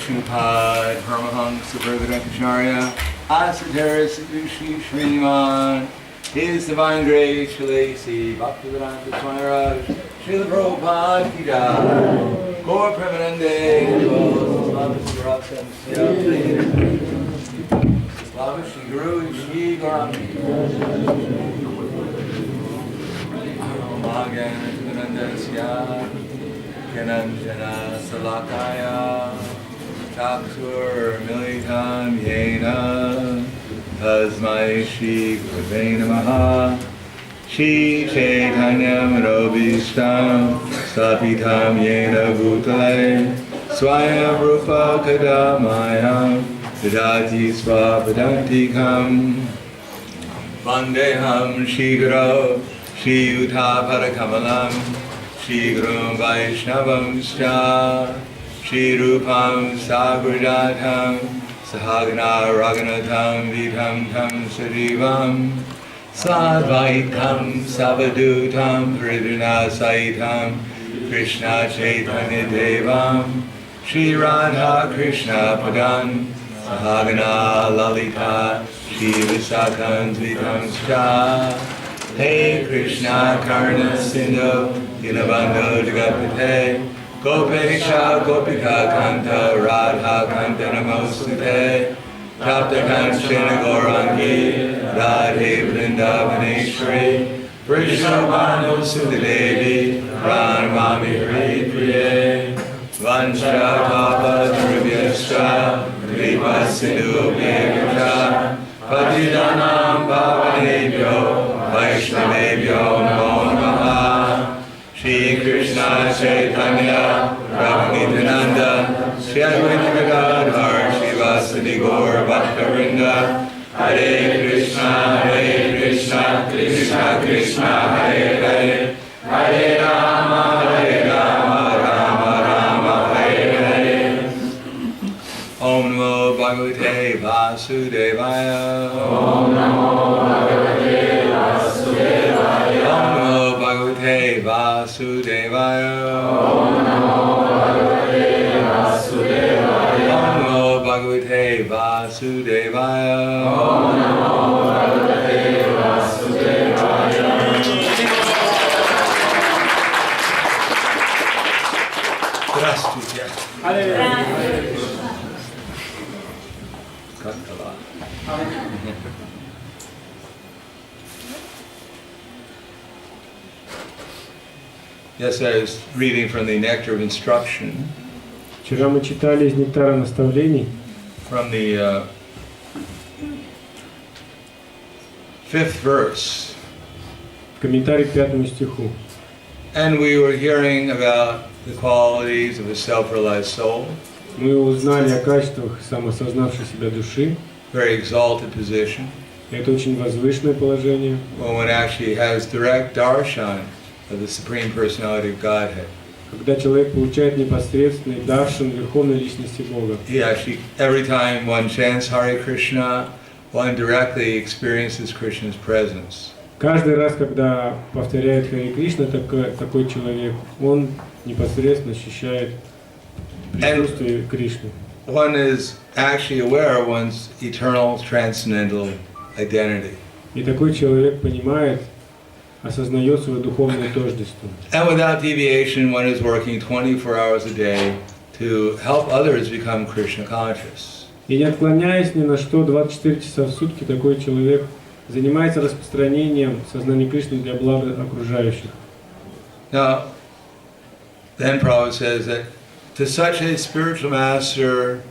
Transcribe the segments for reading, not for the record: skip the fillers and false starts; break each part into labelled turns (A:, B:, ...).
A: Vishnupad Paramahansa Bhagavatakacharya Asatara Sadhushi Sriman His Divine Grace Shalasi Bhaktivedanta Swami Raj Srila Prabhupada Ki Jai Gaur Premanande Slava Shri Guru Shri Gaurami Magananandasya Kananjana Salakaya Taksur Militam Yena Tasmai Shri Gurave Namaha Shri Chaitanya Manobhishtam Sapitam Yena Bhutale Swayam Rupa Kadamayam Vidati Swapadantikam Vandeham Shri Guru Shri Yuta Parakamalam Shri Guru Vaishnavam Scha Shri Rupam Sagrajatam Sahagana Raghunatam Vitam Tam Sadivam Sadvaitam Savadutam Hridana Saitam Krishna Chaitanya Devam Shri Radha Krishna Padan Sahagana Lalita Shri Visakham Vitam Scha Hey Krishna Karna Sindhu Dinabandhu Jagatpate Gopesha Gopika Kanta Radha Kanta Namostute Tapta Kanchana Gaurangi Radhe Vrindavaneshwari Vrishabhanu Sudadevi Pranamami Hri Priye Vansha Papa Drivyascha Kripa Sindhu Bhagacha Patidanam Bhavanebhyo Vaishnavebhyo Namo Namaha Shri Krishna Chaitanya Prabhu Nityananda Shri Advaita Gadadhar Shri Vasudeva Gaur Bhaktavrinda Hare Krishna Krishna Krishna Hare Hare Hare Rama Rama Rama Hare Hare Om Namo Bhagavate Vasudevaya Om Namo Bhagavate Vasudevaya Om Namo Bhagavate Vasudevaya Om Namo Bhagavate Vasudevaya Om Namo Bhagavate Vasudevaya Om Namo Bhagavate Vasudevaya Здравствуйте. Yes, I was reading from the Nectar of Instruction.
B: Вчера мы читали из Нектара наставлений.
A: From the 5th verse.
B: Комментарий к 5 стиху.
A: And we were hearing about the qualities of a self-realized soul.
B: Мы узнали о качествах самоосознавшей себя души.
A: Very exalted position.
B: Это очень возвышенное положение.
A: When one actually has direct darshan of the Supreme Personality of Godhead.
B: Когда человек получает непосредственный даршан Верховной Личности Бога.
A: He actually, every time one chants Hare Krishna, one directly experiences Krishna's presence.
B: Каждый раз, когда повторяет Харе Кришна, такой человек, он непосредственно ощущает присутствие Кришны.
A: One is actually aware of one's eternal transcendental identity.
B: И такой человек понимает, осознает свое духовное тождество.
A: And without deviation, one is working 24 hours a day to help others become Krishna conscious.
B: И не отклоняясь ни на что, 24 часа в сутки такой человек занимается распространением сознания Кришны для блага окружающих.
A: Now, then Prabhupada says that to such a spiritual master,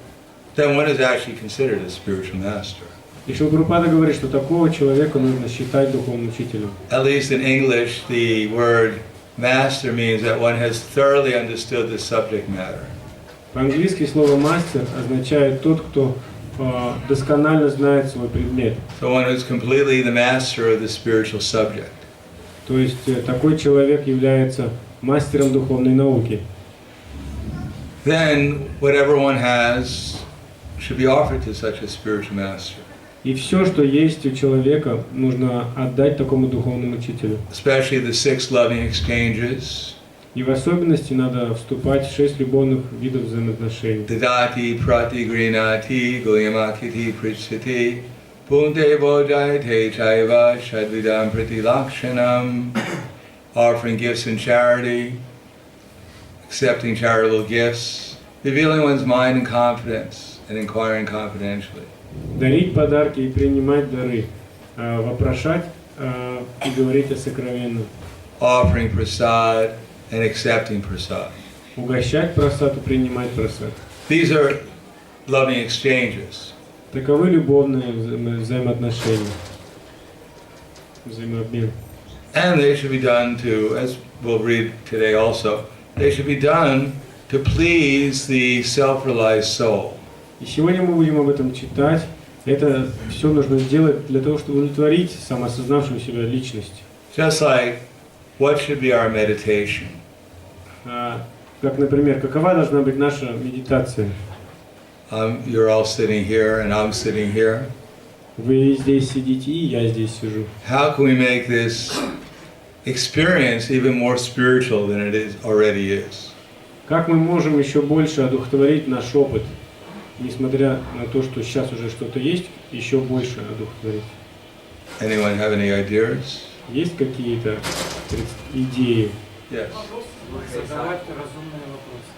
A: then one is actually considered a spiritual master.
B: И Шрила Прабхупада говорит, что такого человека нужно считать духовным учителем.
A: At least in English, the word master means that one has thoroughly understood the subject matter.
B: По-английски слово «мастер» означает тот, кто досконально знает свой предмет.
A: So one is completely the master of the spiritual subject.
B: То есть такой человек является мастером духовной науки.
A: Then whatever one has should be offered to such a spiritual master.
B: И все, что есть у человека, нужно отдать такому духовному учителю.
A: Especially the 6 loving exchanges.
B: И в особенности надо вступать в 6 любовных видов взаимоотношений.
A: Dadati prati grinati goyamakiti priciti punte bodhayate chaiva shadvidam prati lakshanam. Offering gifts in charity, accepting charitable gifts, revealing one's mind and confidence, and inquiring confidentially.
B: Дарить подарки и принимать дары. Вопрошать и говорить о сокровенном.
A: Offering prasad and accepting prasad.
B: Угощать просад и принимать просад.
A: These are loving exchanges.
B: Таковы любовные взаимоотношения. Взаимообмен.
A: And they should be done to, as we'll read today also, they should be done to please the self-realized soul.
B: И сегодня мы будем об этом читать. Это все нужно сделать для того, чтобы удовлетворить самоосознавшую себя личность.
A: Just like, what should be our meditation?
B: Как, например, какова должна быть наша медитация?
A: You're all sitting here and I'm sitting here.
B: Вы здесь сидите, и я здесь сижу.
A: How can we make this experience even more spiritual than it already is?
B: Как мы можем еще больше одухотворить наш опыт, несмотря на то, что сейчас уже что-то есть, еще больше одухотворить?
A: Anyone have any ideas?
B: Есть какие-то идеи?
A: Yes.
C: Задавать разумные вопросы.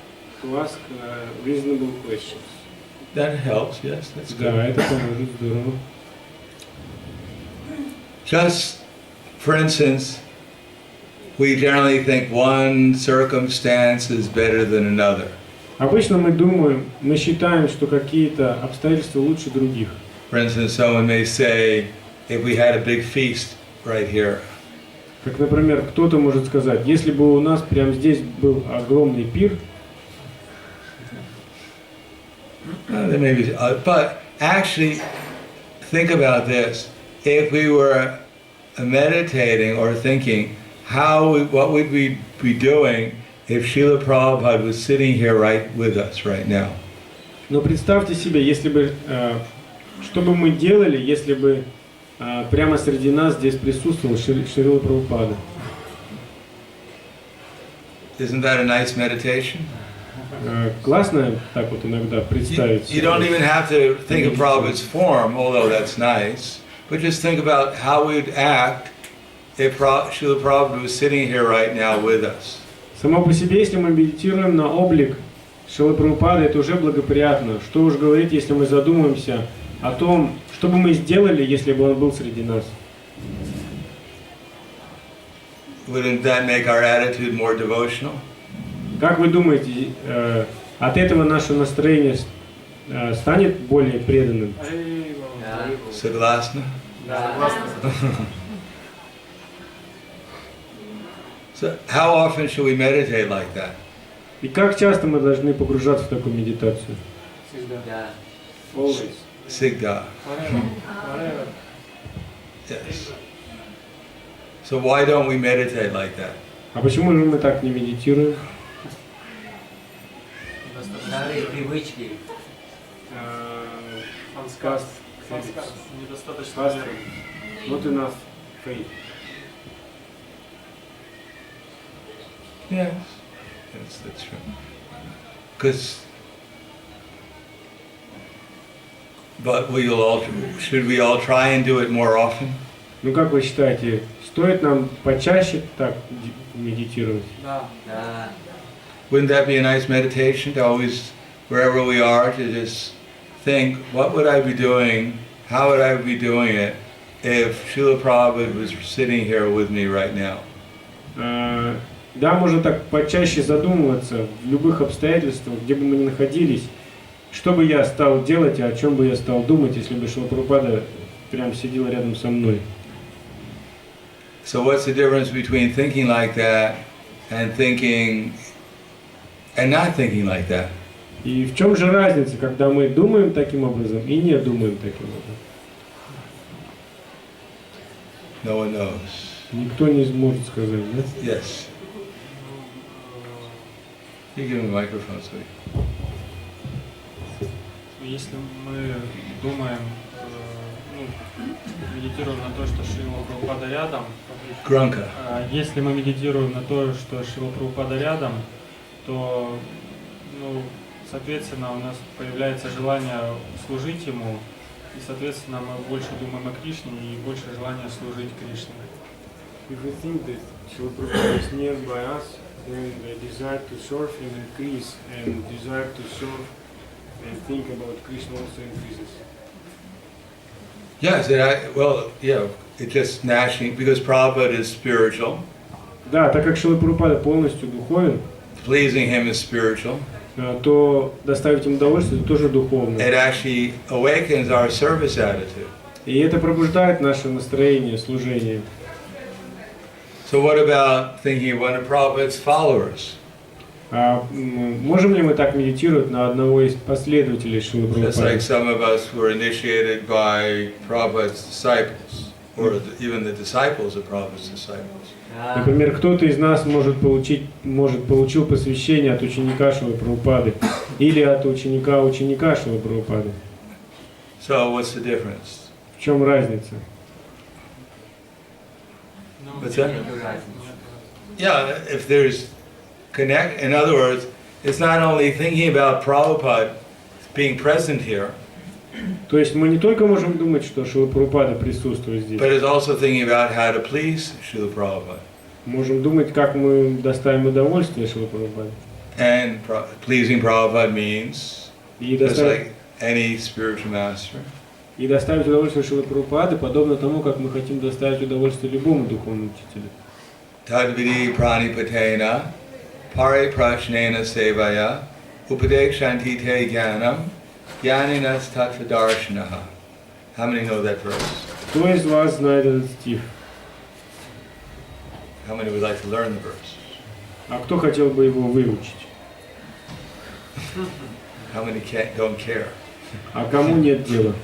B: To ask reasonable questions.
A: That helps, yes, that's good.
B: Да, это поможет, здорово.
A: Just, for instance, we generally think one circumstance is better than another.
B: Обычно мы считаем, что какие-то обстоятельства лучше других.
A: For instance, someone may say, if we had a big feast right here,
B: Как, например, кто-то может сказать, если бы у нас прямо здесь был огромный пир,
A: there may be, but actually, think about this. If we were meditating or thinking, what would we be doing if Srila Prabhupada was sitting here right with us right now?
B: но представьте себе, если бы, что бы мы делали, если бы прямо среди нас здесь присутствовал Шрила Прабхупада.
A: Isn't that a nice meditation?
B: Классно так вот иногда представить.
A: You don't even have to think of Prabhupada's form, although that's nice, but just think about how we'd act if Srila Prabhupada was sitting here right now with us.
B: Само по себе, если мы медитируем на облик Шрилы Прабхупады, это уже благоприятно. Что уж говорить, если мы задумаемся о том, что бы мы сделали, если бы он был среди нас.
A: Wouldn't that make our attitude more devotional?
B: Как вы думаете, от этого наше настроение станет более преданным?
A: Согласна? So how often should we meditate like that?
B: И как часто мы должны погружаться в такую медитацию?
C: Всегда.
B: Always.
A: Sigda.
C: Forever.
A: Yes. So why don't we meditate like that?
B: А почему же мы так не медитируем?
C: Старые привычки.
B: Fast.
C: Недостаточно.
B: Not enough faith.
A: Yes. Yes, that's true. Because, but should we all try and do it more often?
B: Ну как вы считаете, стоит нам почаще так медитировать?
C: Да. Да.
A: Wouldn't that be a nice meditation to always, wherever we are, to just think, what would I be doing, how would I be doing it if Srila Prabhupada was sitting here with me right now?
B: Да, можно так почаще задумываться в любых обстоятельствах, где бы мы ни находились, что бы я стал делать, и о чем бы я стал думать, если бы Шрила Прабхупада прям сидел рядом со мной.
A: So what's the difference between thinking like that and thinking and not thinking like that?
B: И в чем же разница, когда мы думаем таким образом и не думаем таким образом?
A: No one knows.
B: Никто не сможет сказать, да?
A: Yes. You give him a microphone, so
D: Если мы думаем, медитируем на то, что Шрила Прабхупада рядом,
A: Grunka.
D: если мы медитируем на то, что Шрила Прабхупада рядом, то, ну, соответственно, у нас появляется желание служить Ему, и, соответственно, мы больше думаем о Кришне и больше желания служить Кришне.
B: If we think that Srila Prabhupada is nearby us, then the desire to serve him increases, and desire to serve and think about Krishna also increases.
A: Yes, it just naturally, because Prabhupada is spiritual,
B: Да, так как Шрила Прабхупада полностью духовен,
A: pleasing him is spiritual,
B: то доставить им удовольствие это тоже духовно.
A: it actually awakens our service attitude.
B: И это пробуждает наше настроение, служение.
A: So what about thinking of one of Prabhupada's followers?
B: Можем ли мы так медитировать на одного из последователей Шрилы
A: Just like
B: Прабхупады?
A: some of us were initiated by Prabhupada's disciples, or even the disciples of Prabhupada's disciples.
B: Например, кто-то из нас получил посвящение от ученика Шрилы Прабхупады или от ученика Шрилы Прабхупады.
A: So what's the difference?
B: В чем разница?
A: What's that? Yeah, if there's connect, in other words, it's not only thinking about Prabhupada being present here,
B: То есть мы не только можем думать, что Шрила Прабхупада присутствует здесь,
A: but it's also thinking about how to please Srila Prabhupada.
B: можем думать, как мы доставим удовольствие Шриле Прабхупаде.
A: And pleasing Prabhupada means,
B: И
A: just
B: доставить,
A: like any spiritual master,
B: и доставить удовольствие Шриле Прабхупаде подобно тому, как мы хотим доставить удовольствие любому духовному учителю.
A: Tadvidi pranipatena, pare prashnena sevaya, upadekshanti te jnanam, jnaninas tattvadarshanaha. How many know that verse?
B: Кто из вас знает этот стих?
A: How many would like to learn the verse?
B: А кто хотел бы его выучить?
A: How many don't care?
B: А кому нет дела?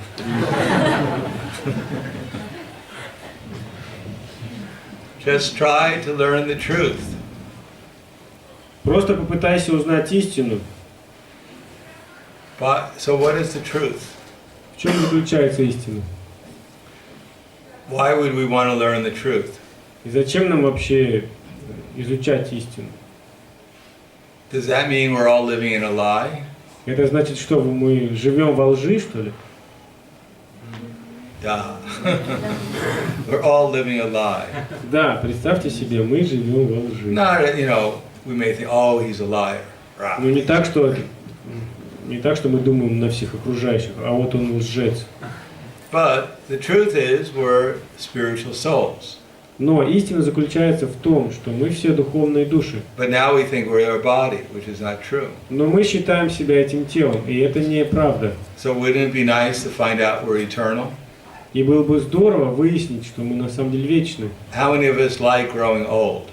A: Just try to learn the truth.
B: Просто попытайся узнать истину.
A: So what is the truth?
B: В чем заключается истина?
A: Why would we want to learn the truth?
B: И зачем нам вообще изучать истину?
A: Does that mean we're all living in a lie?
B: Это значит, что мы живем во лжи, что ли?
A: Yeah. We're all living a lie.
B: Да, представьте себе, мы живем во лжи.
A: Not, we may think, oh, he's a liar.
B: Но не так, что мы думаем на всех окружающих, а вот он лжец.
A: But the truth is, we're spiritual souls.
B: Но истина заключается в том, что мы все духовные души.
A: But now we think we're our body, which is not true.
B: Но мы считаем себя этим телом, и это неправда.
A: So wouldn't it be nice to find out we're eternal?
B: И было бы здорово выяснить, что мы на самом деле вечны.
A: How many of us like growing old?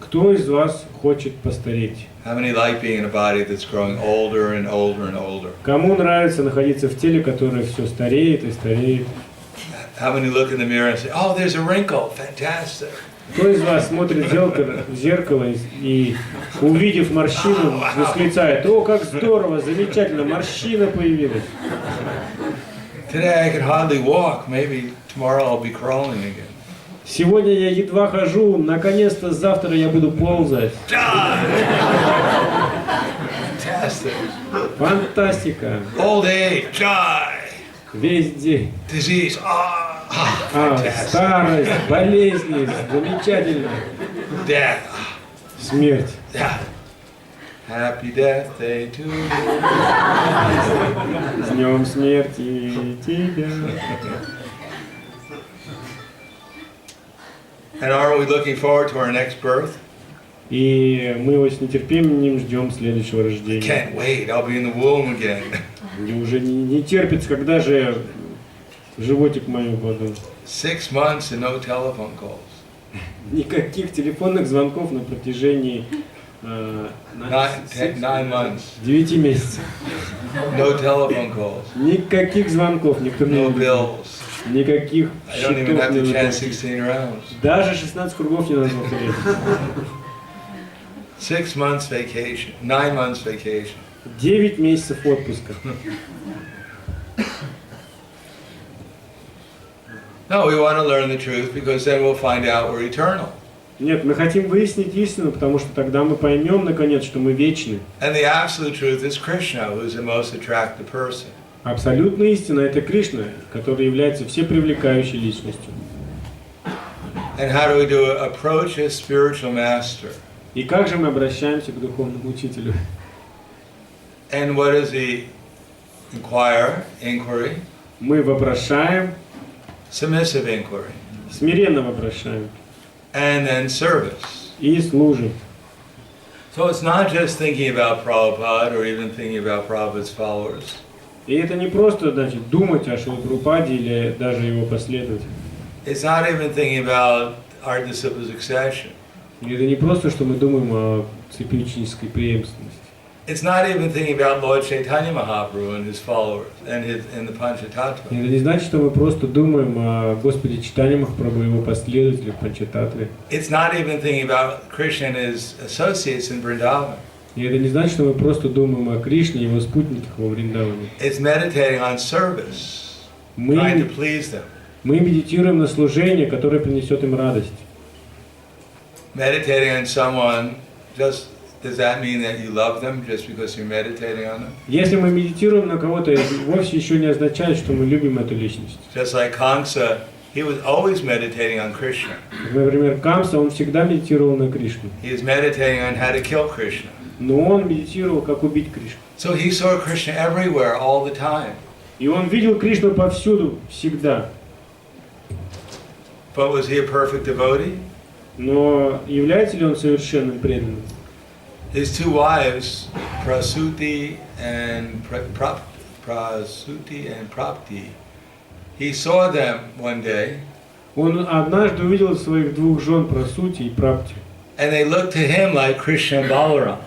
B: Кто из вас хочет постареть?
A: How many like being in a body that's growing older and older and older?
B: Кому нравится находиться в теле, которое все стареет и стареет?
A: How many look in the mirror and say, oh, there's a wrinkle, fantastic.
B: Кто из вас смотрит в зеркало и, увидев морщину, восклицает: «О, как здорово, замечательно, морщина появилась».
A: Today I could hardly walk. Maybe tomorrow I'll be crawling again.
B: Сегодня я едва хожу, наконец-то завтра я буду ползать.
A: Fantastic.
B: Фантастика.
A: Old age, die.
B: Весь день.
A: Disease, fantastic.
B: Старость, болезни, замечательно.
A: Death,
B: Смерть.
A: yeah. Happy death day to you.
B: С днем смерти тебя.
A: And aren't we looking forward to our next birth?
B: И мы его с нетерпением ждем следующего рождения.
A: Can't wait. I'll be in the womb again.
B: Мне уже не терпится, когда же животик мою воду.
A: 6 months and no telephone calls.
B: Никаких телефонных звонков на протяжении
A: 9 months.
B: 9 месяцев.
A: No telephone calls.
B: Никаких звонков, никто не
A: No
B: видит.
A: bills.
B: Никаких
A: I don't even
B: счетов
A: have
B: не
A: to chant
B: выплатить.
A: 16 rounds.
B: Даже 16 кругов не надо повторять.
A: 6 months vacation. 9 months vacation.
B: 9 месяцев отпуска.
A: No, we want to learn the truth because then we'll find out we're eternal.
B: Нет, мы хотим выяснить истину, потому что тогда мы поймем, наконец, что мы вечны.
A: And the absolute truth is Krishna, who is the most attractive person.
B: Абсолютная истина – это Кришна, который является всепривлекающей личностью.
A: And how do we do it? Approach a spiritual master.
B: И как же мы обращаемся к духовному учителю?
A: And what is the inquiry?
B: Мы вопрошаем,
A: Submissive inquiry.
B: смиренно вопрошаем
A: And then service.
B: и служим.
A: So it's not just thinking about Prabhupada or even thinking about Prabhupada's followers.
B: И это не просто, значит, думать о Шрила Прабхупаде или даже его последователях.
A: It's not even thinking about our disciples' succession.
B: И это не просто, что мы думаем о цепи преемственности.
A: It's not even thinking about Lord Chaitanya Mahaprabhu and his followers and the Panchatattva.
B: И это не значит, что мы просто думаем о Господе Чайтанье Махапрабху и его последователях Панчататтве.
A: It's not even thinking about Krishna and his associates in Vrindavan.
B: И это не значит, что мы просто думаем о Кришне и его спутниках во Вриндаване.
A: It's meditating on service, trying to
B: Мы
A: please them.
B: медитируем на служение, которое принесет им радость.
A: Meditating on someone, does that mean that you love them just because you're meditating on them?
B: Если мы медитируем на кого-то, это вовсе еще не означает, что мы любим эту личность.
A: Just like Kamsa, he was always meditating on Krishna.
B: Например, Камса, он всегда медитировал на Кришну.
A: He was meditating on how to kill Krishna.
B: Но он медитировал, как убить Кришну.
A: So he saw Krishna everywhere, all the time.
B: И он видел Кришну повсюду, всегда.
A: But was he a perfect devotee?
B: Но является ли он совершенным преданным?
A: His two wives, Prasuti and Prapti, he saw them one day,
B: Он однажды увидел своих двух жен Прасути и Прапти.
A: and they looked to him like Krishna and Balaram,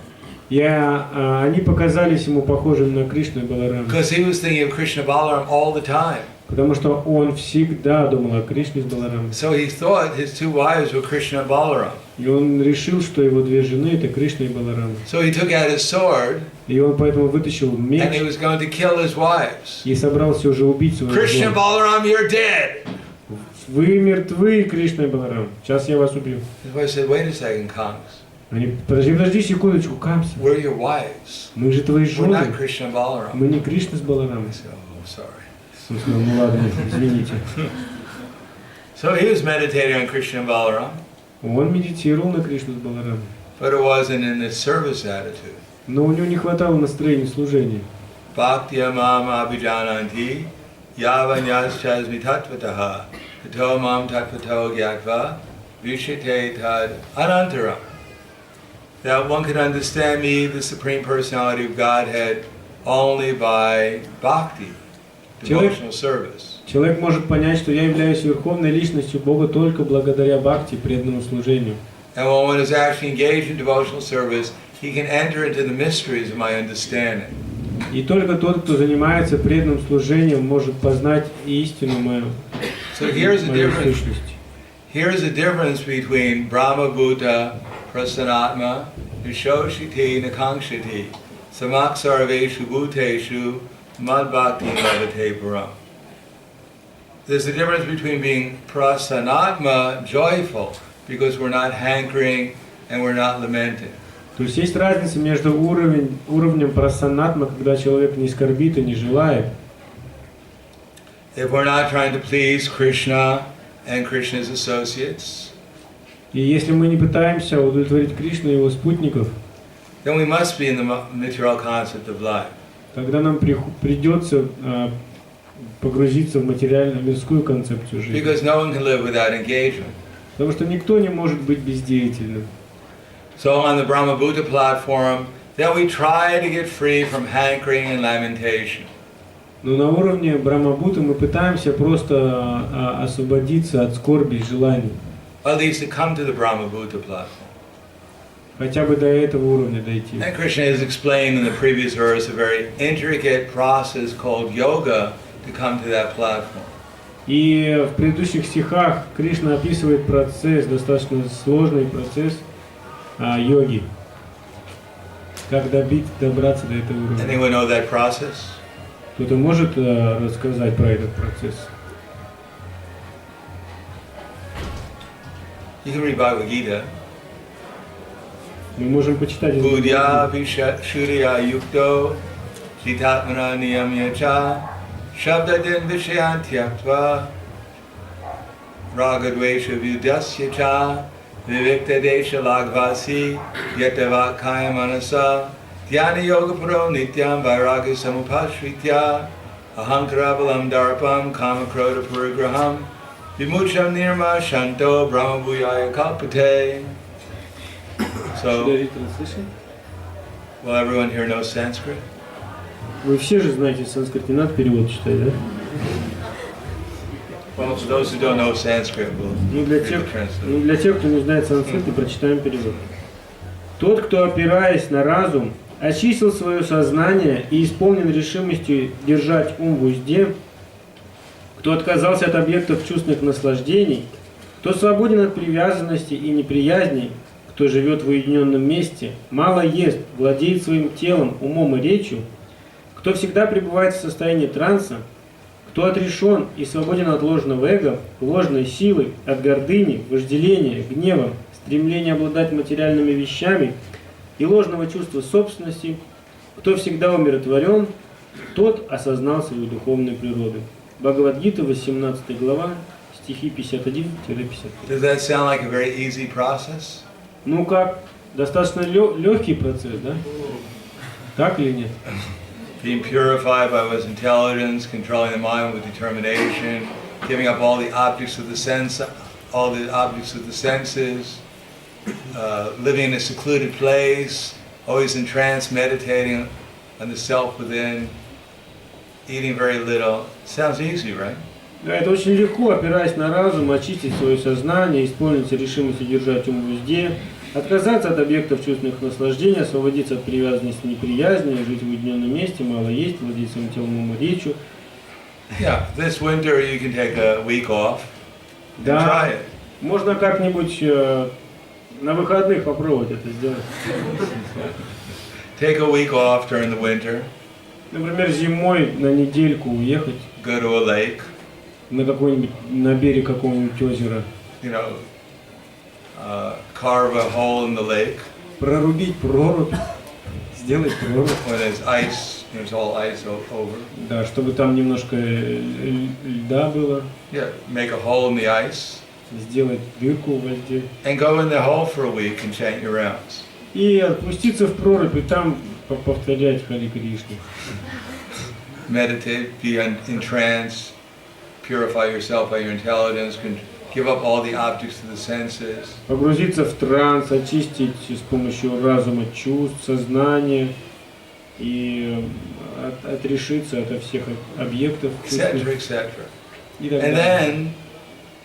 B: И они показались ему похожими на Кришну и Баларама.
A: because he was thinking of Krishna and Balaram all the time.
B: Потому что он всегда думал о Кришне с Баларамом.
A: So he thought his two wives were Krishna and Balaram.
B: И он решил, что его две жены это Кришна и Баларама.
A: So he took out his sword,
B: И он поэтому вытащил
A: and he
B: меч
A: was going to kill his wives.
B: и собрался уже убить своих
A: Krishna and
B: жен.
A: Balaram, you're dead!
B: Вы мертвы, Кришна и Баларам. Сейчас я вас убью.
A: His wife said, wait a second, Kamsa.
B: Они, подожди секундочку, Камса.
A: We're your wives.
B: Мы же твои
A: We're not
B: жены.
A: Krishna and Balaram.
B: Мы не Кришна с Баларамом.
A: I said, oh, sorry.
B: Он сказал, ну ладно, извините.
A: So he was meditating on Krishna and Balaram,
B: Он медитировал на Кришну с Баларамом.
A: but it wasn't in the service attitude.
B: Но у него не хватало настроения служения.
A: Bhaktya mam abhijananti yavanyaschasmi tattvataha tato mam tattvato gyatva vishite tad anantaram. That one can understand me, the Supreme Personality of Godhead, only by bhakti, devotional service.
B: Человек может понять, что я являюсь верховной личностью Бога только благодаря бхакти, преданному служению.
A: And when one is actually engaged in devotional service, he can enter into the mysteries of my understanding.
B: И только тот, кто занимается преданным служением, может познать истину мою,
A: So here's the
B: мою
A: difference.
B: сущность.
A: Here's the difference between Brahma Bhuta, Prasanatma, Nishoshiti, Nakankshiti, Samaksarveshu Bhuteshu, Madbhakti Lavate Param. There's a difference between being Prasanatma, joyful, because we're not hankering and we're not lamenting.
B: То есть есть разница между уровнем прасанатма, когда человек не скорбит и не желает.
A: If we're not trying to please Krishna and Krishna's associates,
B: И если мы не пытаемся удовлетворить Кришну и его спутников,
A: then we must be in the material concept of life.
B: тогда нам придется погрузиться в материальную мирскую концепцию жизни.
A: Because no one can live without engagement.
B: Потому что никто не может быть бездеятельным.
A: So on the Brahma Bhuta platform, then we try to get free from hankering and lamentation.
B: Но на уровне Брахмабуты мы пытаемся просто освободиться от скорби и желаний.
A: At least to come to the Brahma Bhuta platform.
B: Хотя бы до этого уровня дойти.
A: And Krishna has explained in the previous verse a very intricate process called yoga to come to that platform.
B: И в предыдущих стихах Кришна описывает процесс, достаточно сложный процесс йоги. Как добраться до этого уровня.
A: Anyone know that process?
B: Кто-то может рассказать про этот процесс?
A: You can read Bhagavad Gita.
B: Мы можем почитать. из
A: Budya
B: Бхагавад-гиты.
A: Vishurya Yukto Jitatmana Niyamya Cha Shabdadin Vishayantyatva Ragadvesha Vyudasya Cha Vivikta Desha Lagvasi Yatavat Kaya Manasa Dhyana Yoga Puro Nityam Vairagya Samupashritya Ahankaravalam Darpam Kamakroda Parigraham Vimucham Nirma Shanto Brahma Bhuyaya Kalpate. So, well, everyone here knows Sanskrit?
B: Вы все же знаете санскрит, не надо перевод читать, да?
A: Well, for those who don't know Sanskrit, we'll
B: Ну для,
A: read
B: тех,
A: the translation.
B: для тех, кто не знает санскрит, и прочитаем перевод. Тот, кто, опираясь на разум, очистил свое сознание и исполнен решимостью держать ум в узде, кто отказался от объектов чувственных наслаждений, кто свободен от привязанности и неприязни, кто живет в уединенном месте, мало ест, владеет своим телом, умом и речью, кто всегда пребывает в состоянии транса, кто отрешен и свободен от ложного эго, ложной силы, от гордыни, вожделения, гнева, стремления обладать материальными вещами и ложного чувства собственности, кто всегда умиротворен, тот осознал свою духовную природу. Бхагавад-гита, 18 глава, стихи 51-53.
A: Does that sound like a very easy process?
B: Ну как, достаточно легкий процесс, да? Так или нет?
A: Being purified by one's intelligence, controlling the mind with determination, giving up all the objects of the sense, all the objects of the senses, living in a secluded place, always in trance, meditating on the self within, eating very little. Sounds easy, right?
B: Да, это очень легко, опираясь на разум, очистить свое сознание, исполнить решимость держать ум в узде, отказаться от объектов чувственных наслаждений, освободиться от привязанности и неприязни, жить в уединенном месте, мало есть, владеть своим телом, умом и речью.
A: Yeah, this winter you can take a week off and
B: Да,
A: try it.
B: можно как-нибудь на выходных попробовать это сделать.
A: Take a week off during the winter,
B: Например, зимой на недельку уехать
A: go to a lake,
B: на какой-нибудь, на берег какого-нибудь озера,
A: you know, carve a hole in the lake
B: прорубить прорубь, сделать прорубь,
A: when there's ice, there's all ice over.
B: да, чтобы там немножко льда было,
A: Yeah, make a hole in the ice
B: сделать дырку во льде
A: and go in the hole for a week and chant your rounds.
B: и отпуститься в прорубь и там повторять Хари Кришну.
A: Meditate, be in trance, purify yourself by your intelligence, give up all the objects of the senses.
B: Погрузиться в транс, очистить с помощью разума чувств, сознания и отрешиться от всех объектов чувственных.
A: Etc.
B: И так
A: And
B: далее.
A: then,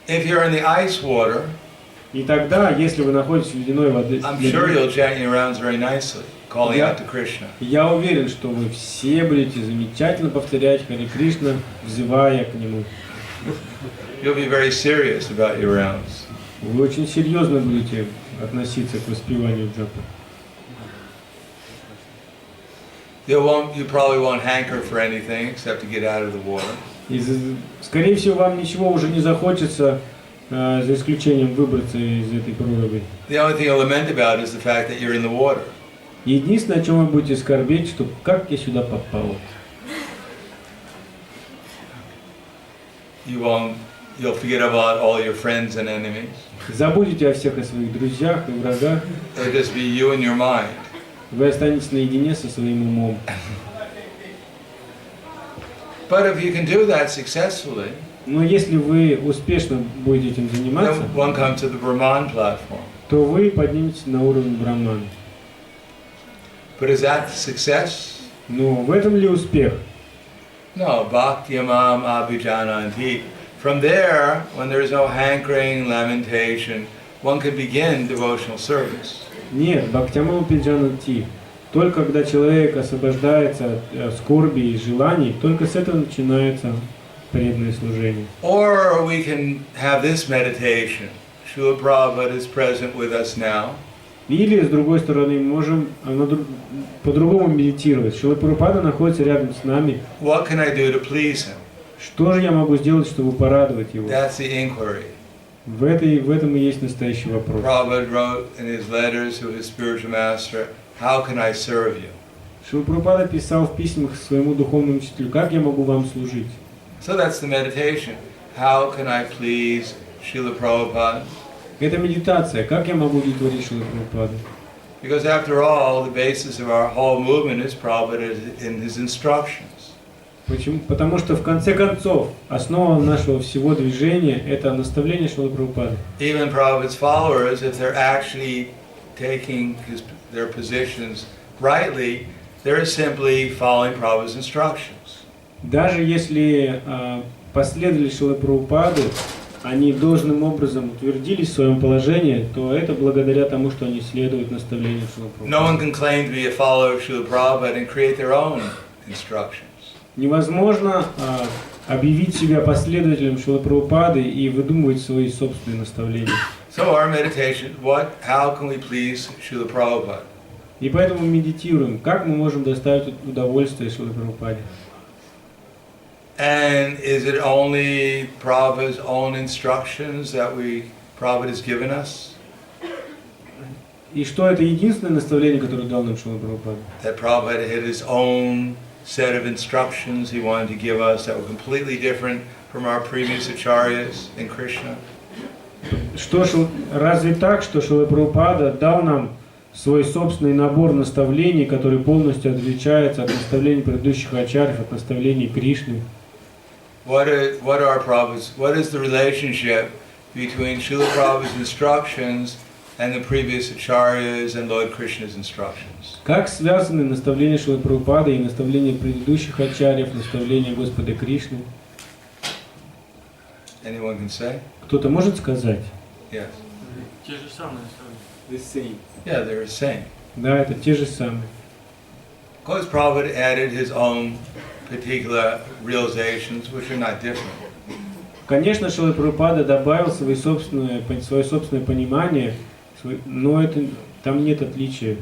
A: if you're in the ice water,
B: И тогда, если вы находитесь в ледяной воде,
A: I'm sure you'll chant your rounds very nicely, calling out to Krishna.
B: я уверен, что вы все будете замечательно повторять Хари Кришна, взывая к Нему.
A: You'll be very serious about your rounds.
B: Вы очень серьезно будете относиться к воспеванию джапа.
A: You probably won't hanker for anything except to get out of the water.
B: И, скорее всего, вам ничего уже не захочется, за исключением выбраться из этой проруби.
A: The only thing you'll lament about is the fact that you're in the water.
B: Единственное, о чем вы будете скорбеть, что как я сюда попал.
A: You'll forget about all your friends and enemies.
B: Забудете о всех о своих друзьях и врагах.
A: It'll just be you and your mind.
B: Вы останетесь наедине со своим умом.
A: But if you can do that successfully,
B: Но если вы успешно будете этим заниматься,
A: then one comes to the Brahman platform.
B: то вы подниметесь на уровень Брахмана.
A: But is that success?
B: Но в этом ли успех?
A: No, bhakti-amam abhijananti. From there, when there is no hankering, lamentation, one can begin devotional service.
B: Нет, бхактямам пиджанати. Только когда человек освобождается от скорби и желаний, только с этого начинается преданное служение.
A: Or we can have this meditation. Srila Prabhupada is present with us now.
B: Или, с другой стороны, можем по-другому медитировать. Шрила Прабхупада находится рядом с нами.
A: What can I do to please him?
B: Что же я могу сделать, чтобы порадовать его?
A: That's the inquiry.
B: В этом и есть настоящий вопрос.
A: Prabhupada wrote in his letters to his spiritual master, how can I serve you?
B: Шрила Прабхупада писал в письмах своему духовному учителю, как я могу вам служить?
A: So that's the meditation. How can I please Srila Prabhupada?
B: Это медитация, как я могу удовлетворить Шрилу Прабхупаду?
A: Because after all, the basis of our whole movement is Prabhupada in his instructions.
B: Почему? Потому что в конце концов основа нашего всего движения это наставление Шрилы Прабхупады.
A: Even Prabhupada's followers, if they're actually taking their positions rightly, they're simply following Prabhupada's instructions.
B: Даже если последователи Шрилы Прабхупады, они должным образом утвердились в своем положении, то это благодаря тому, что они следуют наставлению Шрилы
A: No one
B: Прабхупады.
A: can claim to be a follower of Srila Prabhupada and create their own instructions.
B: Невозможно объявить себя последователем Шрилы Прабхупады и выдумывать свои собственные наставления.
A: So our meditation, how can we please Srila Prabhupada?
B: И поэтому мы медитируем, как мы можем доставить удовольствие Шриле Прабхупаде.
A: And is it only Prabhupada's own instructions that Prabhupada has given us?
B: И что это единственное наставление, которое дал нам Шрила Прабхупада?
A: That Prabhupada had his own set of instructions he wanted to give us that were completely different from our previous acharyas in Krishna?
B: Разве так, что Шрила Прабхупада дал нам свой собственный набор наставлений, который полностью отличается от наставлений предыдущих ачарьев, от наставлений Кришны?
A: What is the relationship between Srila Prabhupada's instructions and the previous acharyas and Lord Krishna's instructions?
B: Как связаны наставления Шрилы Прабхупады и наставления предыдущих ачарьев, наставления Господа Кришны?
A: Anyone can say?
B: Кто-то может сказать?
A: Yes.
D: Те же самые наставления.
B: The same.
A: Yeah, they're the same.
B: Да, это те же самые.
A: Because Prabhupada added his own particular realizations, which are not different.
B: Конечно, Шрила Прабхупада добавил свое собственное понимание, но там нет отличия.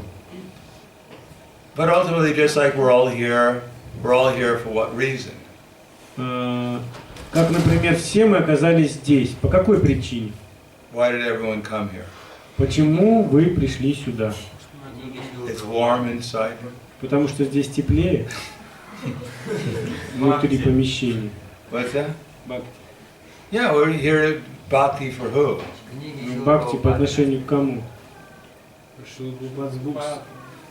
A: But ultimately, just like we're all here for what reason?
B: Как, например, все мы оказались здесь. По какой причине?
A: Why did everyone come here?
B: Почему вы пришли сюда?
A: It's warm inside.
B: Потому что здесь теплее внутри помещения.
A: What's that?
B: Бхакти.
A: Yeah, we're here bhakti for who?
B: Бхакти по отношению к кому?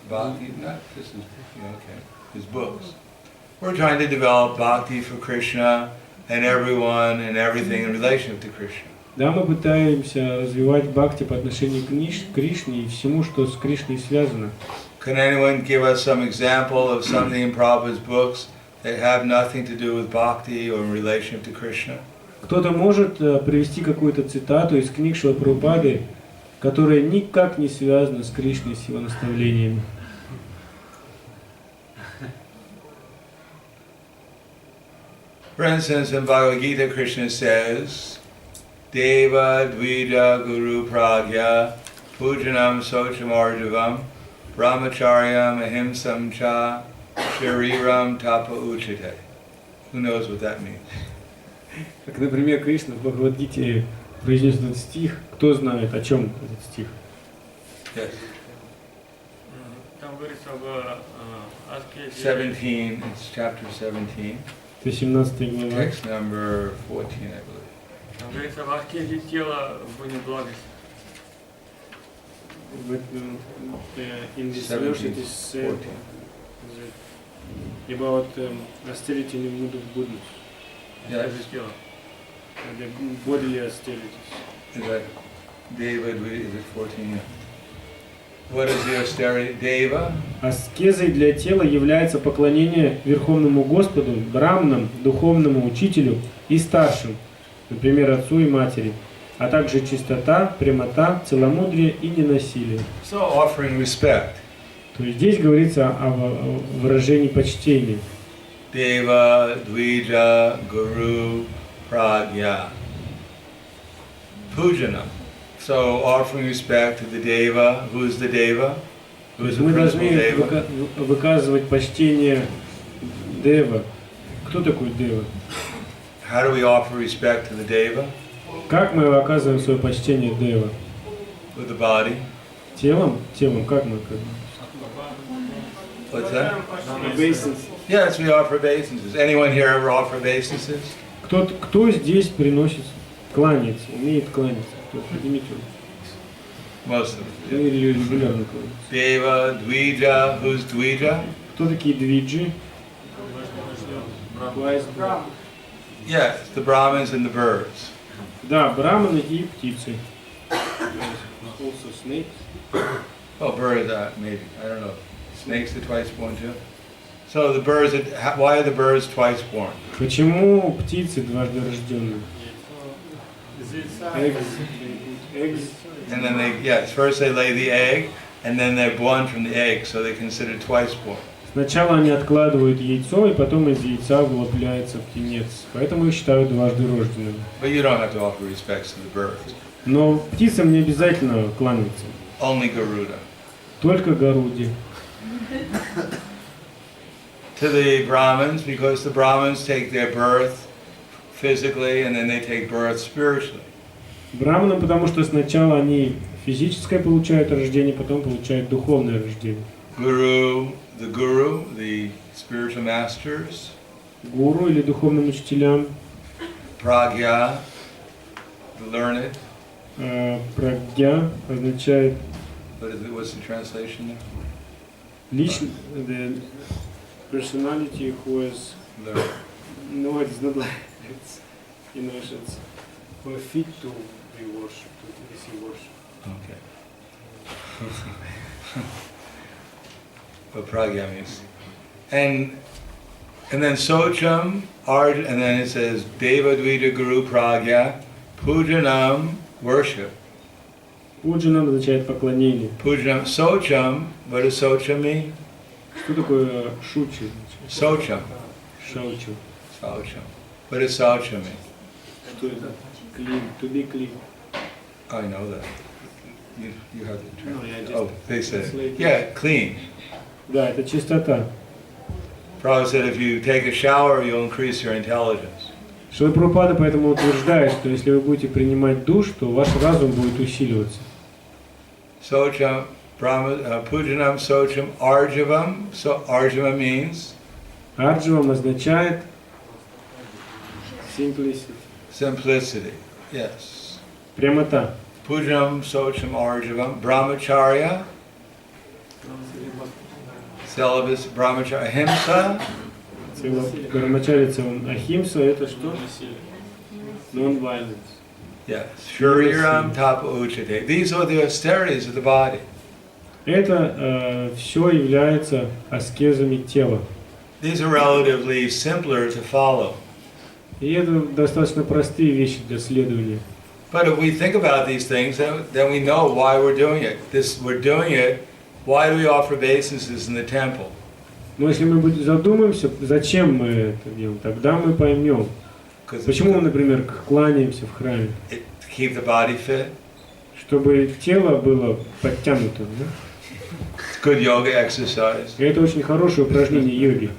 A: Bhakti, not this is okay. His books. We're trying to develop bhakti for Krishna and everyone and everything in relation to Krishna.
B: Да, мы пытаемся развивать бхакти по отношению к Кришне и всему, что с Кришной связано.
A: Can anyone give us some example of something in Prabhupada's books that have nothing to do with bhakti or in relation to Krishna?
B: Кто-то может привести какую-то цитату из книг Шрилы Прабхупады, которая никак не связана с Кришной, с его наставлениями.
A: For instance, in Bhagavad Gita, Krishna says, Deva Dvija Guru Pragya Pujanam Sochamarjavam Brahmacharyam Ahimsam Cha Shariram Tapa Uchite. Who knows what that means?
B: Как, например, Кришна в Бхагавад-гите произнес этот стих. Кто знает, о чем этот стих?
A: Yes.
D: Там говорится об аскезе.
A: 17, it's chapter 17,
B: Это 17 глава.
A: text number 14, I believe.
D: Там говорится об аскезе тела в неблагости.
B: In this
A: 17,
B: verse it is said
A: 14.
B: about austerity in the mood of goodness.
A: Yes.
D: Тело.
B: The bodily austerities.
A: Is that Deva Dvija, is it 14? Yeah. What is the austerity? Deva?
B: Аскезой для тела является поклонение Верховному Господу, брамнам, духовному учителю и старшим, например, отцу и матери, а также чистота, прямота, целомудрие и ненасилие.
A: So offering respect.
B: То есть здесь говорится о выражении почтения.
A: Deva, Dvija, Guru, Pragya. Pujanam. So offering respect to the Deva. Who is the Deva? Who is the
B: Мы
A: principal
B: должны
A: Deva?
B: выказывать почтение Дева. Кто такой Дева?
A: How do we offer respect to the Deva?
B: Как мы оказываем свое почтение Дева?
A: With the body.
B: Телом? Телом, как мы оказываем?
A: What's that?
B: Обейсенсы.
A: Yes, we offer obeisances. Anyone here ever offer obeisances?
B: Кто здесь приносит, кланяется, умеет кланяться? Кто? Поднимите руку.
A: Most of them.
B: Ну, или регулярно кланяется.
A: Deva, Dvija. Who's Dvija?
B: Кто такие двиджи?
A: Yes, the Brahmins and the birds.
B: Да, браманы и птицы. Also snakes.
A: Oh, birds, maybe. I don't know. Snakes are twice born too. So the birds, why are the birds twice born?
B: Почему птицы дважды рожденные? Eggs.
A: And then first they lay the egg, and then they're born from the egg, so they're considered twice born.
B: Сначала они откладывают яйцо, и потом из яйца вылупляется птенец. Поэтому их считают дважды рожденными.
A: But you don't have to offer respects to the birds.
B: Но птицам не обязательно кланяться.
A: Only Garuda.
B: Только Гаруди.
A: To the Brahmins, because the Brahmins take their birth physically, and then they take birth spiritually.
B: Браманам, потому что сначала они физическое получают рождение, потом получают духовное рождение.
A: Guru, the spiritual masters.
B: Гуру или духовным учителям.
A: Pragya, the learned.
B: Прагья означает
A: What's the translation there?
B: личность, the personality who is,
A: Learned.
B: no, it's not like, it's, you know, it's who are fit to be worshipped, to receive worship.
A: Okay. What pragya means. And then Socham, and then it says Deva Dvita Guru Pragya, Pujanam, worship.
B: Пуджанам означает поклонение.
A: Pujanam, Socham, what does Socham mean?
B: Что такое шучи?
A: Socham.
B: Шаучу.
A: Socham. What does Socham mean?
B: Что это? Clean, to be clean.
A: I know that. You have the term.
B: No, yeah, just
A: Oh, they said,
B: translate it.
A: yeah, clean.
B: Да, это чистота.
A: Prabhupada said if you take a shower, you'll increase your intelligence.
B: Шрила Прабхупада поэтому утверждает, что если вы будете принимать душ, то ваш разум будет усиливаться.
A: Socham, Pujanam, Socham, Arjavam. So Arjavam means?
B: Арджавам означает simplicity.
A: Simplicity, yes.
B: Прямота.
A: Pujanam, Socham, Arjavam. Brahmacharya. Celibacy, Brahmacharya. Ahimsa.
B: Брамачарица, ахимса, это что? Non-violence.
A: Yes. Shuriram, Tapa Uchate. These are the austerities of the body.
B: Это все является аскезами тела.
A: These are relatively simpler to follow.
B: И это достаточно простые вещи для следования.
A: But if we think about these things, then we know why we're doing it. We're doing it. Why do we offer obeisances in the temple?
B: Но если мы задумаемся, зачем мы это делаем, тогда мы поймем, почему мы, например, кланяемся в храме.
A: To keep the body fit.
B: Чтобы тело было подтянуто. Да?
A: Good yoga exercise.
B: И это очень хорошее упражнение йоги.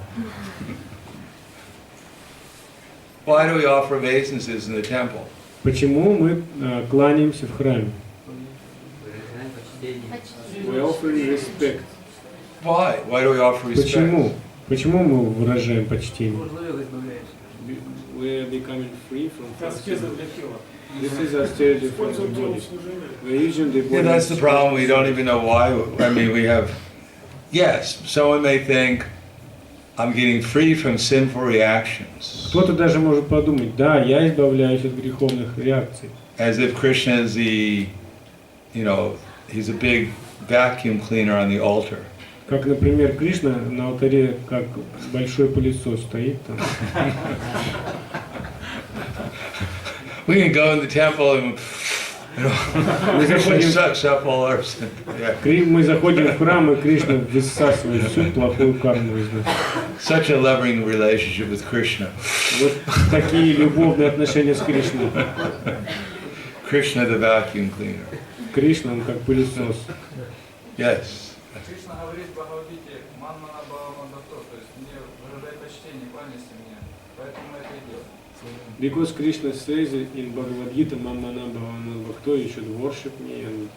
A: Why do we offer obeisances in the temple?
B: Почему мы кланяемся в храме? We offer respect.
A: Why? Why do we offer respect?
B: Почему? Почему мы выражаем почтение?
C: We
B: are becoming free from This is austerity for the body. We're using the body.
A: Yeah, that's the problem. We don't even know why. I mean, we have. Yes, someone may think I'm getting free from sinful reactions.
B: Кто-то даже может подумать, да, я избавляюсь от греховных реакций.
A: As if Krishna is the, he's a big vacuum cleaner on the altar.
B: Как, например, Кришна на алтаре, как большой пылесос стоит там.
A: We can go in the temple and Krishna sucks up all our sin. Yeah.
B: Мы заходим в храм, и Кришна высасывает всю плохую карму из нас.
A: Such a loving relationship with Krishna.
B: Вот такие любовные отношения с Кришной.
A: Krishna the vacuum cleaner.
B: Кришна, он как пылесос.
A: Yes.
E: Кришна говорит в Бхагавадгите, манмана бхава мадбхато, то есть мне выражай почтение, кланяйся мне, поэтому мы это и делаем.
B: Because Krishna says it in Bhagavad Gita, Mamana Bhavana Bhakto, you should worship me. And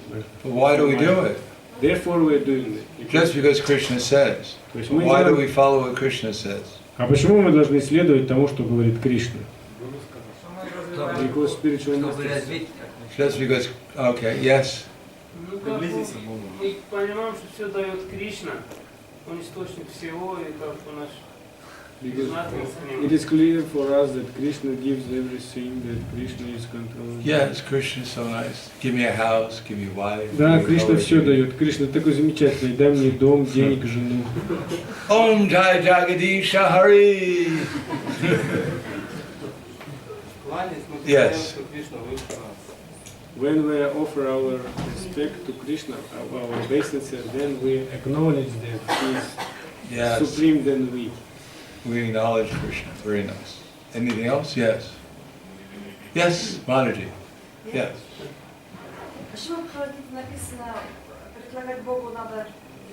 A: But why do we do it?
B: Therefore we are doing it.
A: Just because Krishna says.
B: То есть мы
A: Why do
B: делаем-
A: we follow what Krishna says?
B: А почему мы должны следовать тому, что говорит Кришна?
E: Что мы развиваем?
B: Because spiritual
C: Чтобы
B: masters.
C: развить
A: Just because, okay, yes.
F: Ну, как бы, мы понимаем, что все дает Кришна, он источник всего, и как у нас
B: Because
F: признательность к нему.
B: it is clear for us that Krishna gives everything, that Krishna is controlling.
A: Yes, Krishna is so nice. Give me a house, give me a wife.
B: Да,
A: give me
B: Кришна все
A: poetry.
B: дает. Кришна такой замечательный. Дай мне дом, денег, жену.
A: Om Jai Jagadisha Hari.
F: Кланясь, мы
A: Yes.
F: представляем, что Кришна выше нас.
B: When we offer our respect to Krishna, our obeisances, then we acknowledge that He is
A: Yes,
B: supreme than we.
A: we acknowledge Krishna. Very nice. Anything else? Yes. Yes, Mataji. Yes.
G: Почему в Бхагавадгите написано, предлагать Богу надо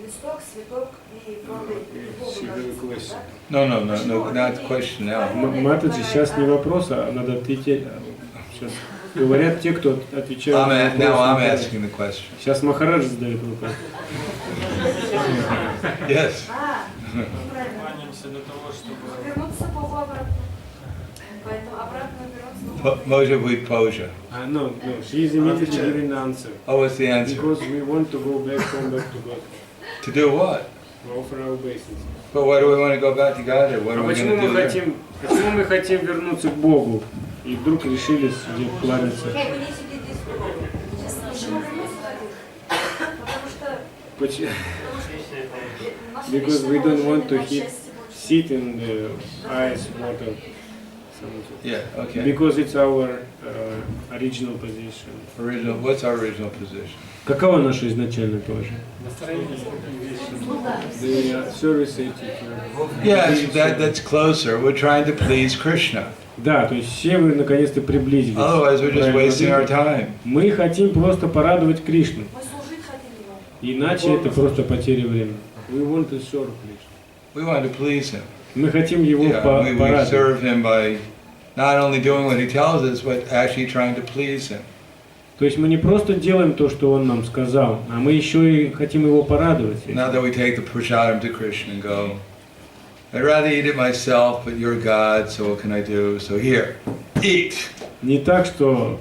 G: листок, цветок и плоды? И Богу
B: She
G: даже
B: very
G: цветок,
B: question.
G: да?
A: No, not question now.
B: Матаджи, сейчас не вопрос, а надо ответить. Сейчас говорят те, кто отвечает на
A: Now I'm
B: вопрос.
A: asking the question.
B: Сейчас Махарадж задает вопрос.
A: Yes.
G: Неправильно.
D: Кланяемся для того, чтобы
G: Вернуться к Богу обратно. Поэтому обратно вернуться к Богу.
A: Moja будет позже.
B: No, she is immediately giving the answer.
A: Oh, what's the answer?
B: Because we want to go back home, back to God.
A: To do what?
B: To offer our obeisance.
A: But why do we want to go back to God? Or what
B: А
A: are we
B: почему
A: going to
B: мы
A: do there?
B: почему мы хотим вернуться к Богу и вдруг решили где кланяться?
G: Hey, we need to get this to Богу. Почему вернуться хотим? Потому что
B: Поч-
G: наше
B: Because we
G: личное
B: don't want to
G: положение
B: hit,
G: отчасти больше.
B: sit in the ice water.
A: Yeah, okay.
B: Because it's our original position.
A: Original. What's our original position?
B: Каково наше изначальное положение? The service attitude.
A: Yes, that's closer. We're trying to please Krishna.
B: Да, то есть все вы наконец-то приблизились.
A: Otherwise, we're just
B: Правильно
A: wasting our
B: ответили.
A: time.
B: Мы хотим просто порадовать Кришну,
G: Мы служить хотим Ему.
B: иначе это просто потеря времени. We want to serve Krishna.
A: We want to please Him.
B: Мы хотим его
A: Yeah, we
B: порадовать.
A: serve Him by not only doing what He tells us, but actually trying to please Him.
B: То есть мы не просто делаем то, что он нам сказал, а мы еще и хотим его порадовать.
A: Not that we take the prasadam to Krishna and go, I'd rather eat it myself, but you're God, so what can I do? So here, eat.
B: Не так, что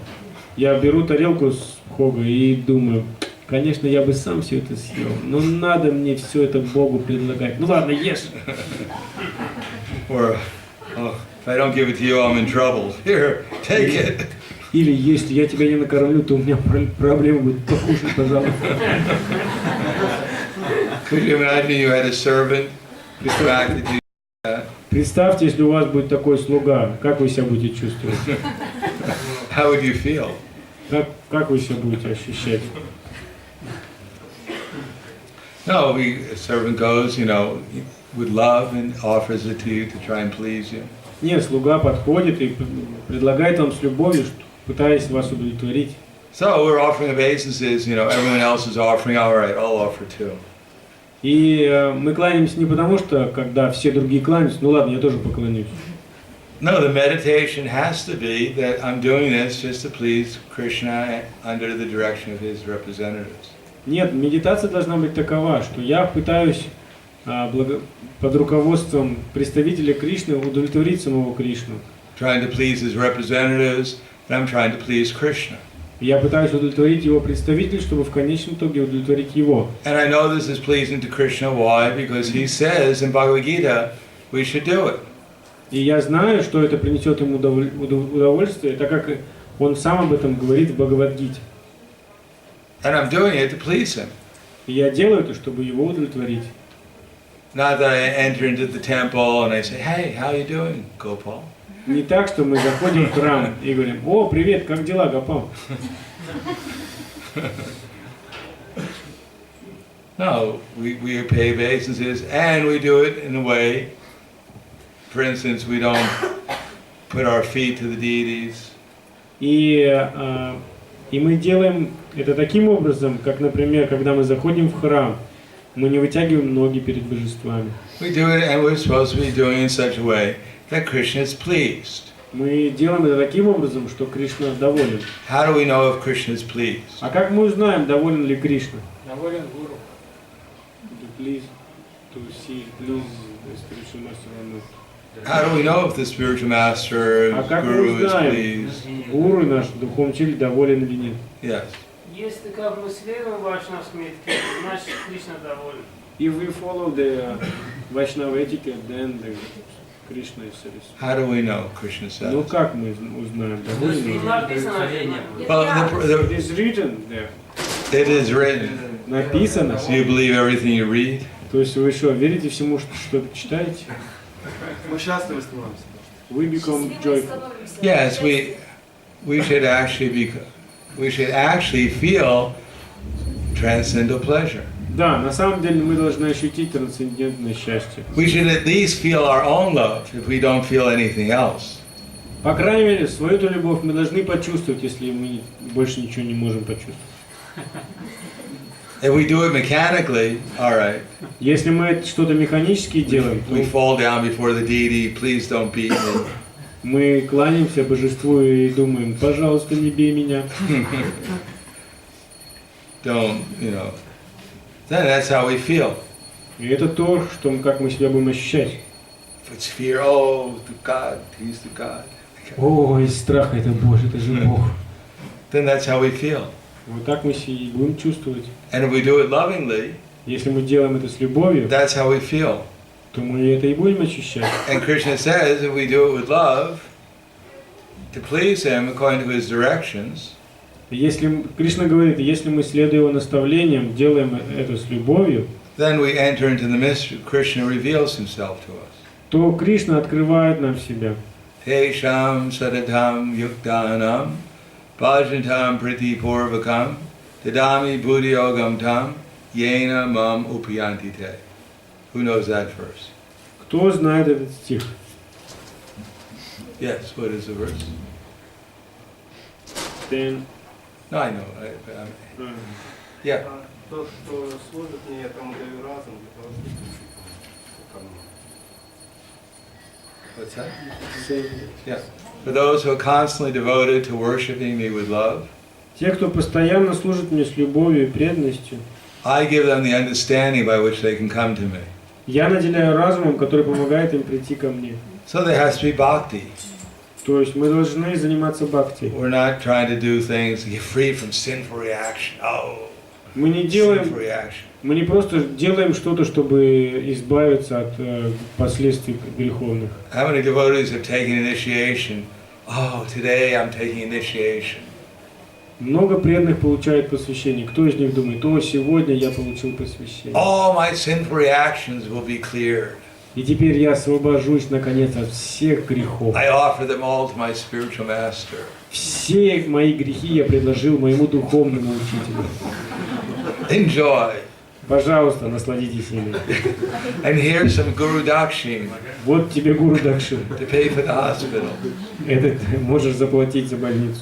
B: я беру тарелку с хога и думаю, конечно, я бы сам все это съел, но надо мне все это Богу предлагать. Ну ладно, ешь.
A: Or, oh, if I don't give it to you, I'm in trouble. Here, take it.
B: Или если я тебя не накормлю, то у меня проблемы будут. Покушай, пожалуйста.
A: Could you imagine you had a servant back to do that?
B: Представьте, если у вас будет такой слуга, как вы себя будете чувствовать?
A: How would you feel?
B: Как вы себя будете ощущать?
A: No, a servant goes, with love and offers it to you to try and please you.
B: Нет, слуга подходит и предлагает вам с любовью, пытаясь вас удовлетворить.
A: So we're offering obeisances, everyone else is offering, all right, I'll offer too.
B: И мы кланяемся не потому, что когда все другие кланяются, ну ладно, я тоже поклонюсь.
A: No, the meditation has to be that I'm doing this just to please Krishna under the direction of his representatives.
B: Нет, медитация должна быть такова, что я пытаюсь под руководством представителя Кришны удовлетворить самого Кришну.
A: Trying to please his representatives, and I'm trying to please Krishna.
B: Я пытаюсь удовлетворить его представителей, чтобы в конечном итоге удовлетворить его.
A: And I know this is pleasing to Krishna. Why? Because he says in Bhagavad Gita, we should do it.
B: И я знаю, что это принесет ему удовольствие, так как он сам об этом говорит в Бхагавад-гите.
A: And I'm doing it to please him.
B: И я делаю это, чтобы его удовлетворить.
A: Not that I enter into the temple and I say, hey, how you doing, Gopal?
B: Не так, что мы заходим в храм и говорим, о, привет, как дела, Гопал?
A: No, we pay obeisances and we do it in a way, for instance, we don't put our feet to the deities.
B: И мы делаем это таким образом, как, например, когда мы заходим в храм, мы не вытягиваем ноги перед божествами.
A: We do it and we're supposed to be doing it in such a way that Krishna is pleased.
B: Мы делаем это таким образом, что Кришна доволен.
A: How do we know if Krishna is pleased?
B: А как мы узнаем, доволен ли Кришна?
E: Доволен гуру.
B: Please to see, please, the spiritual master or not.
A: How do we know if the spiritual master,
B: А как мы
A: guru is
B: узнаем,
A: pleased?
B: гуру наш, духовный учитель, доволен или нет?
A: Yes.
F: Если как мы следуем вайшнавской этике, значит Кришна доволен.
B: If we follow the Vaishnava etiquette, then the Krishna is satisfied.
A: How do we know Krishna says?
B: Ну как мы узнаем, доволен ли он?
F: Написано же.
A: Well,
B: It is written there.
A: it is written.
B: Написано.
A: So you believe everything you read?
B: То есть вы что, верите всему, что читаете?
E: Мы счастливы становимся.
B: We become
G: Счастливы
B: joyful.
G: становимся.
A: Yes, we should actually feel transcendental pleasure.
B: Да, на самом деле мы должны ощутить трансцендентное счастье.
A: We should at least feel our own love if we don't feel anything else.
B: По крайней мере, свою-то любовь мы должны почувствовать, если мы больше ничего не можем почувствовать.
A: If we do it mechanically, all right.
B: Если мы что-то механически делаем,
A: We
B: то
A: fall down before the deity, please don't beat me.
B: мы кланяемся божеству и думаем, пожалуйста, не бей меня.
A: Don't, you know. Then that's how we feel.
B: И это то, что как мы себя будем ощущать.
A: If it's fear, oh, to God, he's the God.
B: Ой, страх, это Боже, это же Бог.
A: Then that's how we feel.
B: Вот так мы себя и будем чувствовать.
A: And if we do it lovingly,
B: Если мы делаем это с любовью,
A: that's how we feel.
B: то мы это и будем ощущать.
A: And Krishna says if we do it with love, to please him according to his directions,
B: Если Кришна говорит, если мы, следуя его наставлениям, делаем это с любовью,
A: then we enter into the mystery. Krishna reveals himself to us.
B: то Кришна открывает нам себя.
A: Tesham sadatam yuktanam bhajantam priti purvakam tadami buddhiyogam tam yena mam upayanti te. Who knows that verse?
B: Кто знает этот стих?
A: Yes, what is the verse?
B: Then,
A: No, I know. Yeah.
E: Тот, кто служит мне, я тому даю разум для того, чтобы
A: What's that? Yeah. For those who are constantly devoted to worshiping me with love,
B: те, кто постоянно служит мне с любовью и преданностью,
A: I give them the understanding by which they can come to me.
B: я наделяю разумом, который помогает им прийти ко мне.
A: So there has to be bhakti.
B: То есть мы должны заниматься бхакти.
A: We're not trying to do things to get free from sinful reaction. Oh,
B: Мы не
A: sinful
B: делаем,
A: reaction.
B: мы не просто делаем что-то, чтобы избавиться от последствий греховных.
A: How many devotees have taken initiation? Oh, today I'm taking initiation.
B: Много преданных получают посвящение. Кто из них думает, о, сегодня я получил посвящение.
A: All my sinful reactions will be cleared.
B: И теперь я освобожусь, наконец, от всех грехов.
A: I offer them all to my spiritual master.
B: Все мои грехи я предложил моему духовному учителю.
A: Enjoy.
B: Пожалуйста, насладитесь ими.
A: And here's some Guru Dakshin
B: Вот тебе гуру Дакшин.
A: to pay for the hospital.
B: Это ты можешь заплатить за больницу.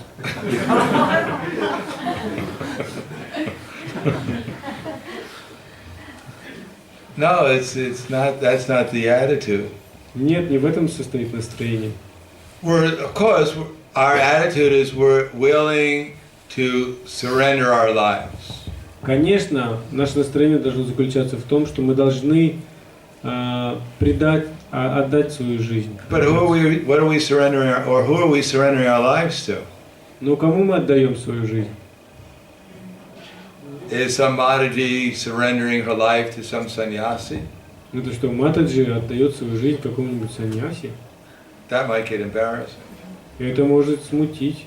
A: No, it's not. That's not the attitude.
B: Нет, не в этом состоит настроение.
A: Of course, our attitude is we're willing to surrender our lives.
B: Конечно, наше настроение должно заключаться в том, что мы должны отдать свою жизнь.
A: But what are we surrendering, or who are we surrendering our lives to?
B: Но кому мы отдаем свою жизнь?
A: Is some Mataji surrendering her life to some sannyasi?
B: Это что, Матаджи отдает свою жизнь какому-нибудь саньяси?
A: That might get embarrassing.
B: Это может смутить.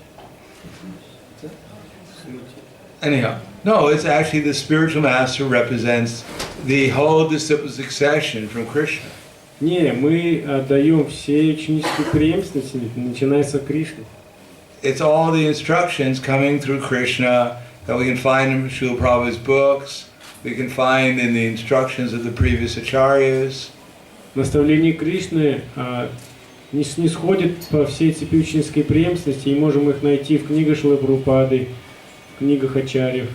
A: Anyhow, no, it's actually the spiritual master represents the whole disciple succession from Krishna.
B: Не, мы отдаем все ученические преемственности, начиная с Кришны.
A: It's all the instructions coming through Krishna that we can find in Srila Prabhupada's books, we can find in the instructions of the previous acharyas.
B: Наставления Кришны не снисходят по всей цепи ученической преемственности, и можем их найти в книгах Шрилы Прабхупады, в книгах ачарьев.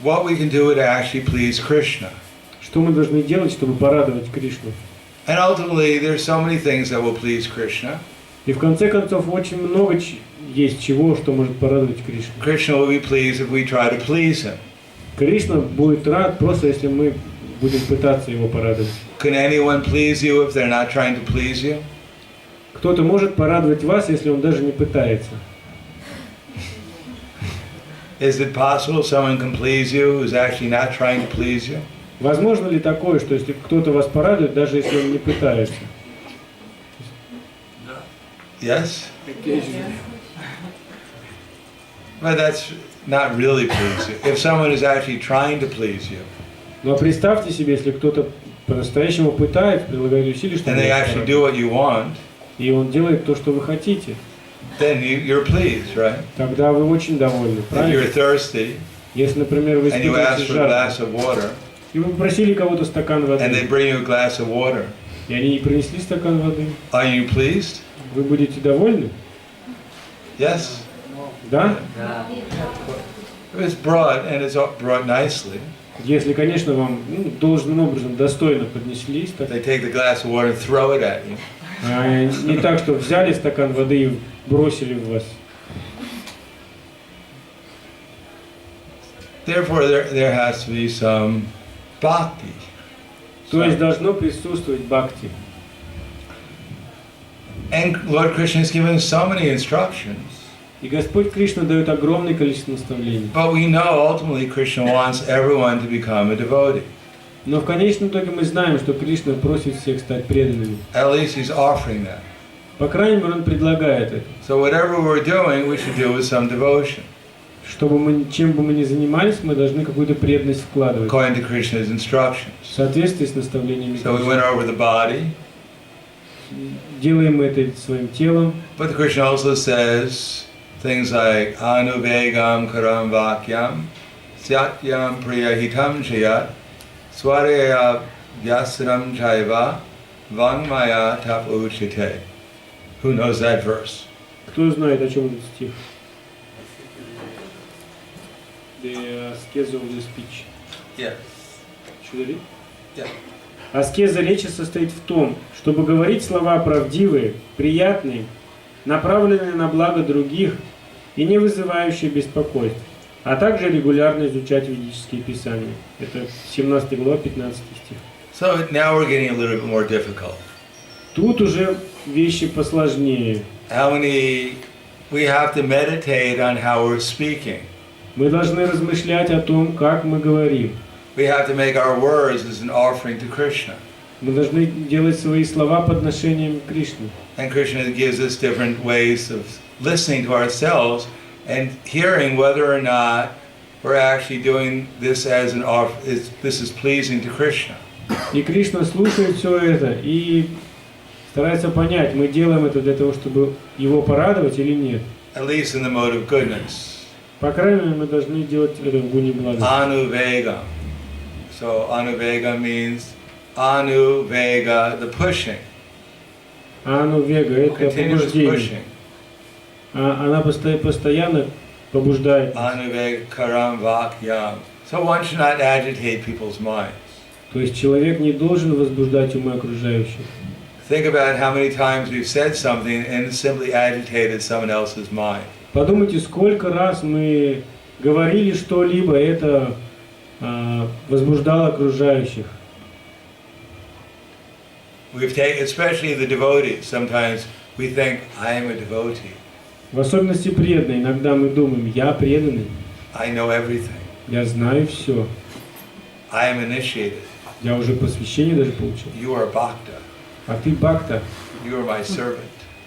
A: What we can do to actually please Krishna.
B: Что мы должны делать, чтобы порадовать Кришну?
A: And ultimately, there's so many things that will please Krishna.
B: И в конце концов очень много есть чего, что может порадовать Кришну.
A: Krishna will be pleased if we try to please him.
B: Кришна будет рад просто, если мы будем пытаться его порадовать.
A: Can anyone please you if they're not trying to please you?
B: Кто-то может порадовать вас, если он даже не пытается.
A: Is it possible someone can please you who's actually not trying to please you?
B: Возможно ли такое, что если кто-то вас порадует, даже если он не пытается?
A: Yes? But that's not really please you. If someone is actually trying to please you,
B: Но представьте себе, если кто-то по-настоящему пытается, прилагает усилия, чтобы
A: and they
B: вас
A: actually
B: порадовать,
A: do what you want,
B: и он делает то, что вы хотите,
A: then you're pleased, right?
B: тогда вы очень довольны,
A: If
B: правильно?
A: you're thirsty
B: Если, например, вы
A: and you ask
B: испытываете
A: for a glass
B: жажду,
A: of water,
B: и вы попросили кого-то стакан
A: and they
B: воды,
A: bring you a glass of water,
B: и они не принесли стакан воды,
A: are you pleased?
B: вы будете довольны?
A: Yes?
B: Да?
A: If it's brought and it's brought nicely,
B: Если, конечно, вам должным образом достойно поднесли стакан,
A: they take the glass of water and throw it at you.
B: а не так, что взяли стакан воды и бросили в вас.
A: Therefore, there has to be some bhakti.
B: То есть должно присутствовать бхакти.
A: And Lord Krishna has given us so many instructions.
B: И Господь Кришна дает огромное количество наставлений.
A: But we know ultimately Krishna wants everyone to become a devotee.
B: Но в конечном итоге мы знаем, что Кришна просит всех стать преданными.
A: At least he's offering that.
B: По крайней мере, Он предлагает это.
A: So whatever we're doing, we should do with some devotion,
B: Чтобы мы, чем бы мы ни занимались, мы должны какую-то преданность вкладывать.
A: according to Krishna's instructions.
B: В соответствии с наставлениями
A: So we went
B: Кришны.
A: over the body,
B: Делаем мы это своим телом.
A: but Krishna also says things like anuvegam karam vakyam, satyam priyahitam chayat, swareya vyasram chaiva, vangmaya tap uchite. Who knows that verse?
B: Кто знает, о чем этот стих? The ascesa of the speech.
A: Yes.
B: Should I read?
A: Yeah.
B: Аскеза речи состоит в том, чтобы говорить слова правдивые, приятные, направленные на благо других и не вызывающие беспокойств, а также регулярно изучать ведические писания. Это 17 глава, 15 стих.
A: So now we're getting a little bit more difficult.
B: Тут уже вещи посложнее.
A: We have to meditate on how we're speaking.
B: Мы должны размышлять о том, как мы говорим.
A: We have to make our words as an offering to Krishna.
B: Мы должны делать свои слова подношением Кришне.
A: And Krishna gives us different ways of listening to ourselves and hearing whether or not we're actually doing this as an this is pleasing to Krishna.
B: И Кришна слушает все это и старается понять, мы делаем это для того, чтобы его порадовать или нет.
A: At least in the mode of goodness.
B: По крайней мере, мы должны делать это в гуне благости.
A: Anuvega. So anuvega means anuvega, the pushing.
B: Анувега – это
A: Continuous
B: побуждение.
A: pushing.
B: Она постоянно побуждает.
A: Anuvega karam vakyam. So one should not agitate people's minds.
B: То есть человек не должен возбуждать умы окружающих.
A: Think about how many times we've said something and simply agitated someone else's mind.
B: Подумайте, сколько раз мы говорили что-либо, это возбуждало окружающих.
A: Especially the devotees, sometimes we think, I am a devotee.
B: В особенности преданные. Иногда мы думаем, я преданный,
A: I know everything.
B: я знаю все.
A: I am initiated.
B: Я уже посвящение даже получил.
A: You are bhakta.
B: А ты бхакта,
A: You are my servant.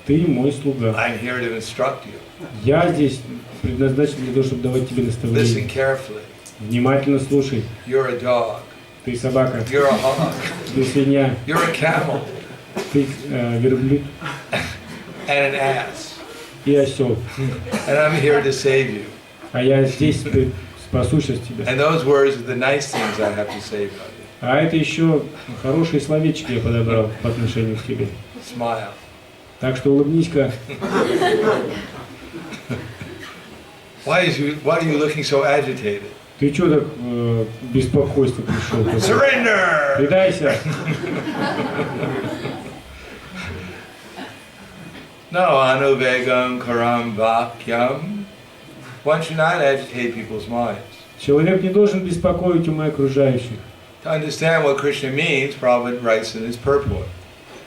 B: ты мой слуга.
A: I'm here to instruct you.
B: Я здесь предназначен для того, чтобы давать тебе
A: Listen
B: наставления.
A: carefully.
B: Внимательно слушай.
A: You're a dog.
B: Ты собака,
A: You're a hog.
B: ты свинья,
A: You're a camel.
B: ты верблюд
A: And an ass.
B: и осел.
A: And I'm here to save you.
B: А я здесь спасу сейчас тебя.
A: And those words are the nice things I have to say about you.
B: А это еще хорошие словечки я подобрал по отношению к тебе.
A: Smile.
B: Так что улыбнись-ка.
A: Why are you looking so agitated?
B: Ты что так беспокойство пришел?
A: Surrender!
B: Предайся.
A: No anuvegam karam vakyam. One should not agitate people's minds.
B: Человек не должен беспокоить умы окружающих.
A: To understand what Krishna means, Prabhupada writes in his purport.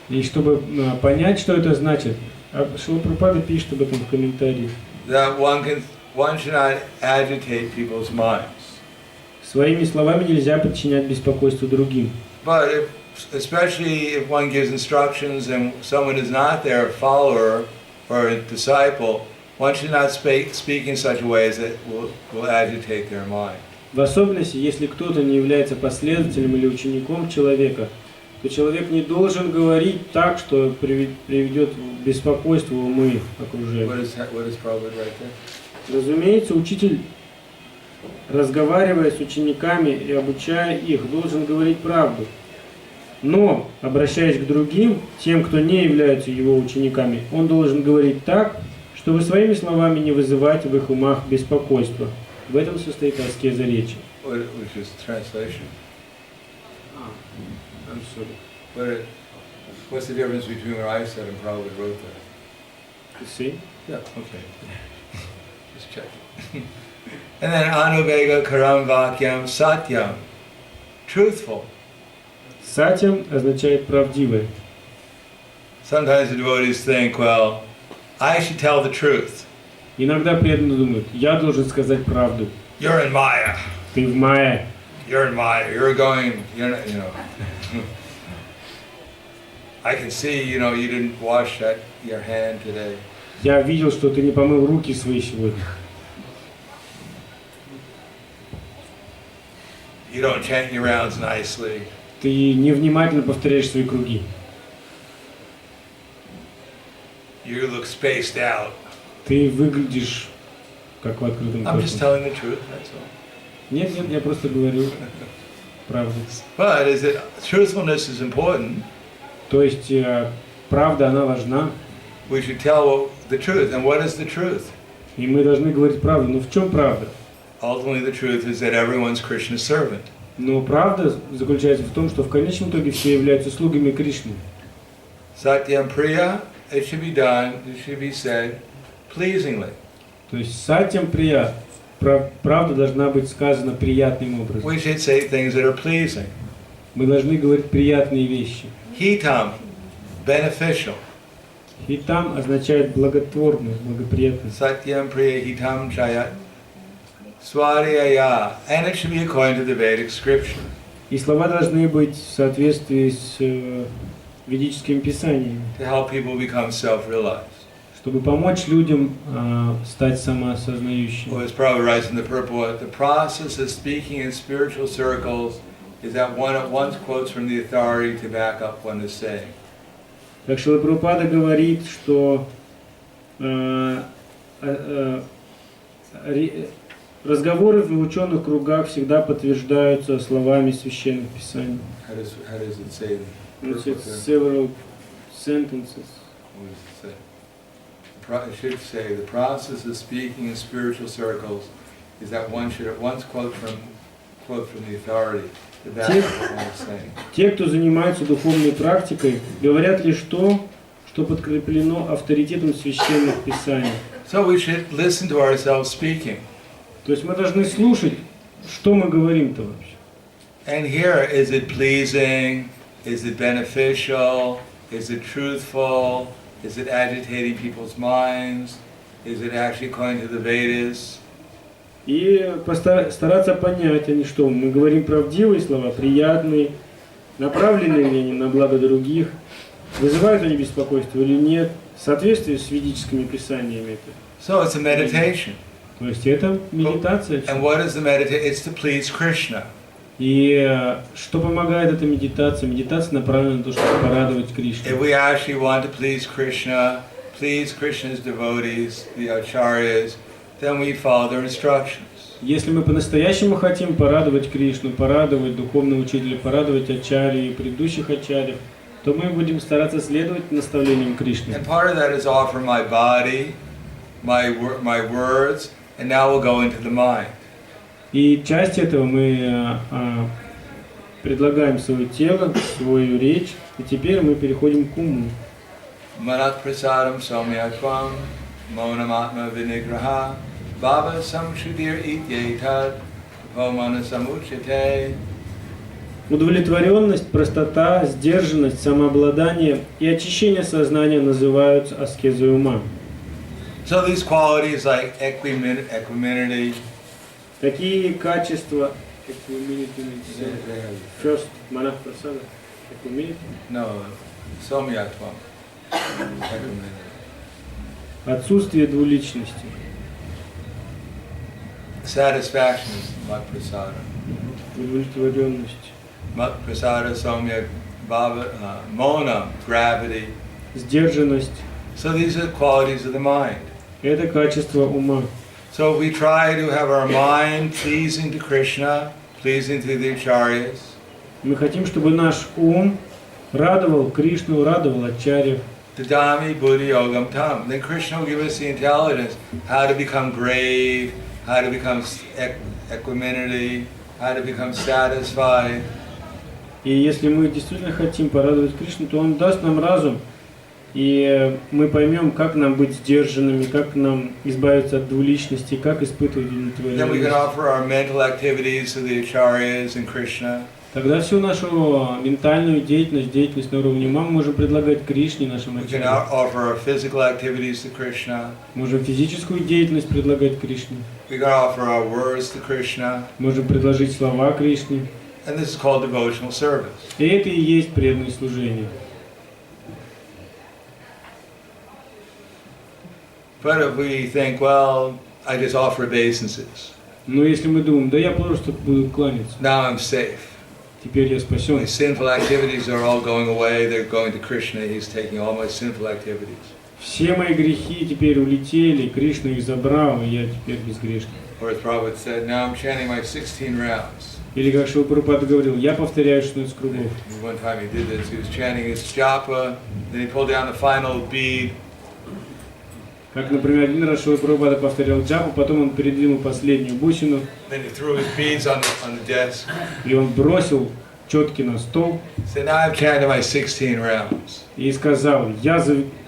B: И чтобы понять, что это значит, Шрила Прабхупада пишет об этом в комментарии.
A: That one should not agitate people's minds.
B: Своими словами нельзя подчинять беспокойству другим.
A: But especially if one gives instructions and someone is not their follower or a disciple, one should not speak in such a way as that will agitate their mind.
B: В особенности, если кто-то не является последователем или учеником человека, то человек не должен говорить так, что приведет к беспокойству умы окружающих.
A: What is Prabhupada right there?
B: Разумеется, учитель, разговаривая с учениками и обучая их, должен говорить правду. Но, обращаясь к другим, тем, кто не являются его учениками, он должен говорить так, чтобы своими словами не вызывать в их умах беспокойство. В этом состоит аскеза речи.
A: Which is translation. What's the difference between what I said and Prabhupada wrote that?
B: You see?
A: Yeah, okay. Just checking. And then anuvega karam vakyam satyam. Truthful.
B: Сатьям означает правдивое.
A: Sometimes the devotees think, well, I should tell the truth.
B: Иногда преданные думают, я должен сказать правду.
A: You're in Maya.
B: Ты в мае.
A: You're in Maya. You're going, you're not, you know. I can see, you know, you didn't wash your hand today.
B: Я видел, что ты не помыл руки свои сегодня.
A: You don't chant your rounds nicely.
B: Ты невнимательно повторяешь свои круги.
A: You look spaced out.
B: Ты выглядишь как в открытом
A: I'm just
B: космосе.
A: telling the truth, that's all.
B: Нет, я просто говорю правду.
A: But truthfulness is important.
B: То есть правда, она важна.
A: We should tell the truth. And what is the truth?
B: И мы должны говорить правду. Но в чем правда?
A: Ultimately, the truth is that everyone's Krishna's servant.
B: Но правда заключается в том, что в конечном итоге все являются слугами Кришны.
A: Satyam Priya, it should be done, it should be said pleasingly.
B: То есть сатьям прия, правда должна быть сказана приятным образом.
A: We should say things that are pleasing.
B: Мы должны говорить приятные вещи.
A: Hitam, beneficial.
B: Хитам означает благотворное, благоприятное.
A: Satyam Priya Hitam Chayat. Swadhyaya. And it should be according to the Vedic scripture.
B: И слова должны быть в соответствии с ведическими писаниями,
A: To help people become self-realized.
B: чтобы помочь людям стать самоосознающими.
A: Well, as Prabhupada writes in the purport, the process of speaking in spiritual circles is that one at once quotes from the authority to back up what is saying.
B: Как Шрила Прабхупада говорит, что разговоры в ученых кругах всегда подтверждаются словами священных писаний.
A: How does it say?
B: It's several sentences.
A: What does it say? It should say the process of speaking in spiritual circles is that one should at once quote from the authority to back up what one is saying.
B: Те, кто занимается духовной практикой, говорят лишь то, что подкреплено авторитетом священных писаний.
A: So we should listen to ourselves speaking.
B: То есть мы должны слушать, что мы говорим-то вообще.
A: And here, is it pleasing? Is it beneficial? Is it truthful? Is it agitating people's minds? Is it actually according to the Vedas?
B: И стараться понять, они что, мы говорим правдивые слова, приятные, направленные ли они на благо других, вызывают они беспокойство или нет, в соответствии с ведическими писаниями это.
A: So it's a meditation.
B: То есть это медитация.
A: And what is the meditation? It's to please Krishna.
B: И что помогает эта медитация? Медитация направлена на то, чтобы порадовать Кришну.
A: If we actually want to please Krishna's devotees, the acharyas, then we follow their instructions.
B: Если мы по-настоящему хотим порадовать Кришну, порадовать духовного учителя, порадовать ачарьи и предыдущих ачарьев, то мы будем стараться следовать наставлениям Кришны.
A: And part of that is offer my body, my words, and now we'll go into the mind.
B: И часть этого мы предлагаем свое тело, свою речь, и теперь мы переходим к уму.
A: Manat prasadam somyatvam monamatma vinigraha bhava samshudir ityetad pomana samuchite.
B: Удовлетворенность, простота, сдержанность, самообладание и очищение сознания называются аскезой ума.
A: So these qualities like equanimity,
B: Такие качества, first, манах прасада,
A: no, somyatvam, equanimity.
B: отсутствие двуличности,
A: Satisfaction is mat prasada.
B: удовлетворенность,
A: Mat prasada somyak bhava, mona, gravity.
B: сдержанность.
A: So these are qualities of the mind.
B: Это качество ума.
A: So we try to have our mind pleasing to Krishna, pleasing to the acharyas.
B: Мы хотим, чтобы наш ум радовал Кришну, радовал ачарьев.
A: Tadami buddhi yogam tam. Then Krishna will give us the intelligence how to become grave, how to become equanimity, how to become satisfied.
B: И если мы действительно хотим порадовать Кришну, то Он даст нам разум, и мы поймем, как нам быть сдержанными, как нам избавиться от двуличности, как испытывать
A: Then we can
B: удовлетворенность.
A: offer our mental activities to the acharyas and Krishna.
B: Тогда всю нашу ментальную деятельность, деятельность на уровне ума мы можем предлагать Кришне, нашим
A: We can
B: ачарьям.
A: offer our physical activities to Krishna.
B: Можем физическую деятельность предлагать Кришне.
A: We can offer our words to Krishna.
B: Можем предложить слова Кришне.
A: And this is called devotional service.
B: И это и есть преданное служение.
A: But if we think, well, I just offer obeisances,
B: Но если мы думаем, да я просто буду кланяться,
A: now I'm safe.
B: теперь я спасен.
A: My sinful activities are all going away, they're going to Krishna, he's taking all my sinful activities.
B: Все мои грехи теперь улетели, Кришна их забрал, и я теперь безгрешный.
A: Or as Prabhupada said, now I'm chanting my 16 rounds.
B: Или как Шрила Прабхупада говорил, я повторяю 16 кругов.
A: One time he did this, he was chanting his japa, then he pulled down the final bead,
B: Как, например, один раз Шрила Прабхупада повторял джапу, потом он передвинул последнюю бусину,
A: then he threw his beads on the desk.
B: и он бросил четки на стол
A: Said, now I've chanted my 16 rounds.
B: и сказал, я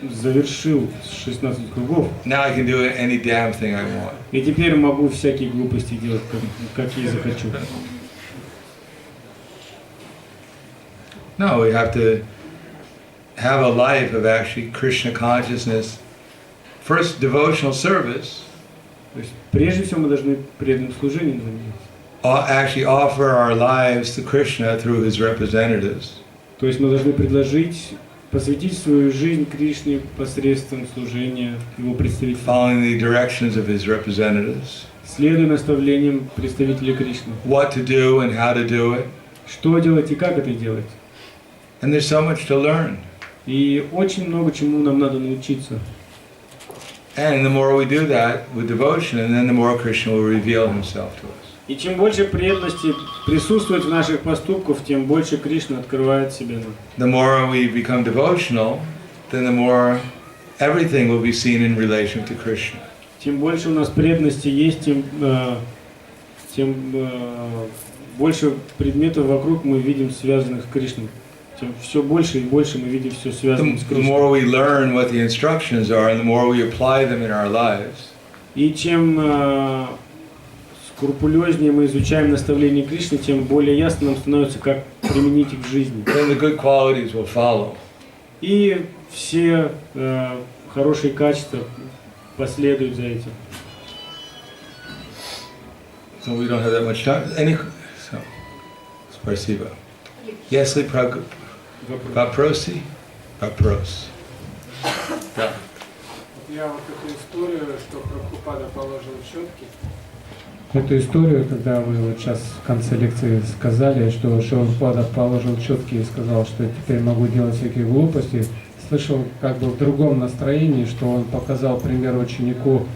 B: завершил 16 кругов,
A: Now I can do any damn thing I want.
B: и теперь могу всякие глупости делать, как я захочу.
A: No, we have to have a life of actually Krishna consciousness. First, devotional service,
B: То есть, прежде всего, мы должны преданным служением заниматься.
A: actually offer our lives to Krishna through his representatives.
B: То есть мы должны предложить, посвятить свою жизнь Кришне посредством служения Его представителей,
A: Following the directions of his representatives,
B: следуя наставлениям представителей Кришны.
A: what to do and how to do it.
B: Что делать и как это делать.
A: And there's so much to learn.
B: И очень много чему нам надо научиться.
A: And the more we do that with devotion, and then the more Krishna will reveal himself to us.
B: И чем больше преданности присутствует в наших поступках, тем больше Кришна открывает себя нам.
A: The more we become devotional, then the more everything will be seen in relation to Krishna.
B: Чем больше у нас преданности есть, тем больше предметов вокруг мы видим связанных с Кришной. Тем все больше и больше мы видим все связанное с
A: The
B: Кришной.
A: more we learn what the instructions are, and the more we apply them in our lives,
B: И чем скрупулезнее мы изучаем наставления Кришны, тем более ясно нам становится, как применить их в жизни.
A: then the good qualities will follow.
B: И все хорошие качества последуют за этим.
A: So we don't have that much time. So, спасибо. Если вопросы? Вопрос. Да.
H: Я вот эту историю, что Прабхупада положил четки.
I: Эту историю, когда вы вот сейчас в конце лекции сказали, что Прабхупада положил четки и сказал, что теперь могу делать всякие глупости, слышал как бы в другом настроении, что он показал пример ученику,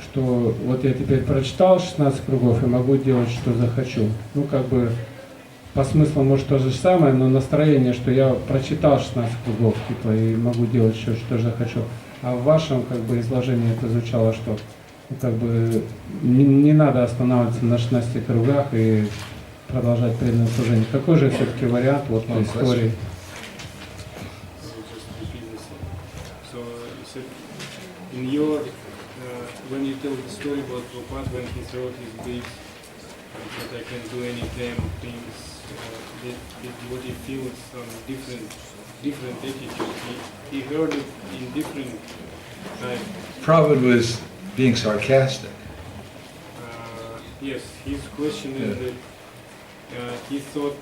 I: что вот я теперь прочитал 16 кругов и могу делать, что захочу. Ну как бы по смыслу может то же самое, но настроение, что я прочитал 16 кругов типа, и могу делать все, что захочу. А в вашем как бы изложении это звучало, что ну, как бы не надо останавливаться на 16 кругах и продолжать преданное служение. Какой же все-таки вариант вот по истории?
B: when you tell the story about Prabhupada when he wrote his briefs, that I can do any damn things, that what he feels some different attitude. He heard it in different times.
A: Prabhupada was being sarcastic.
B: Yes, his question is that he thought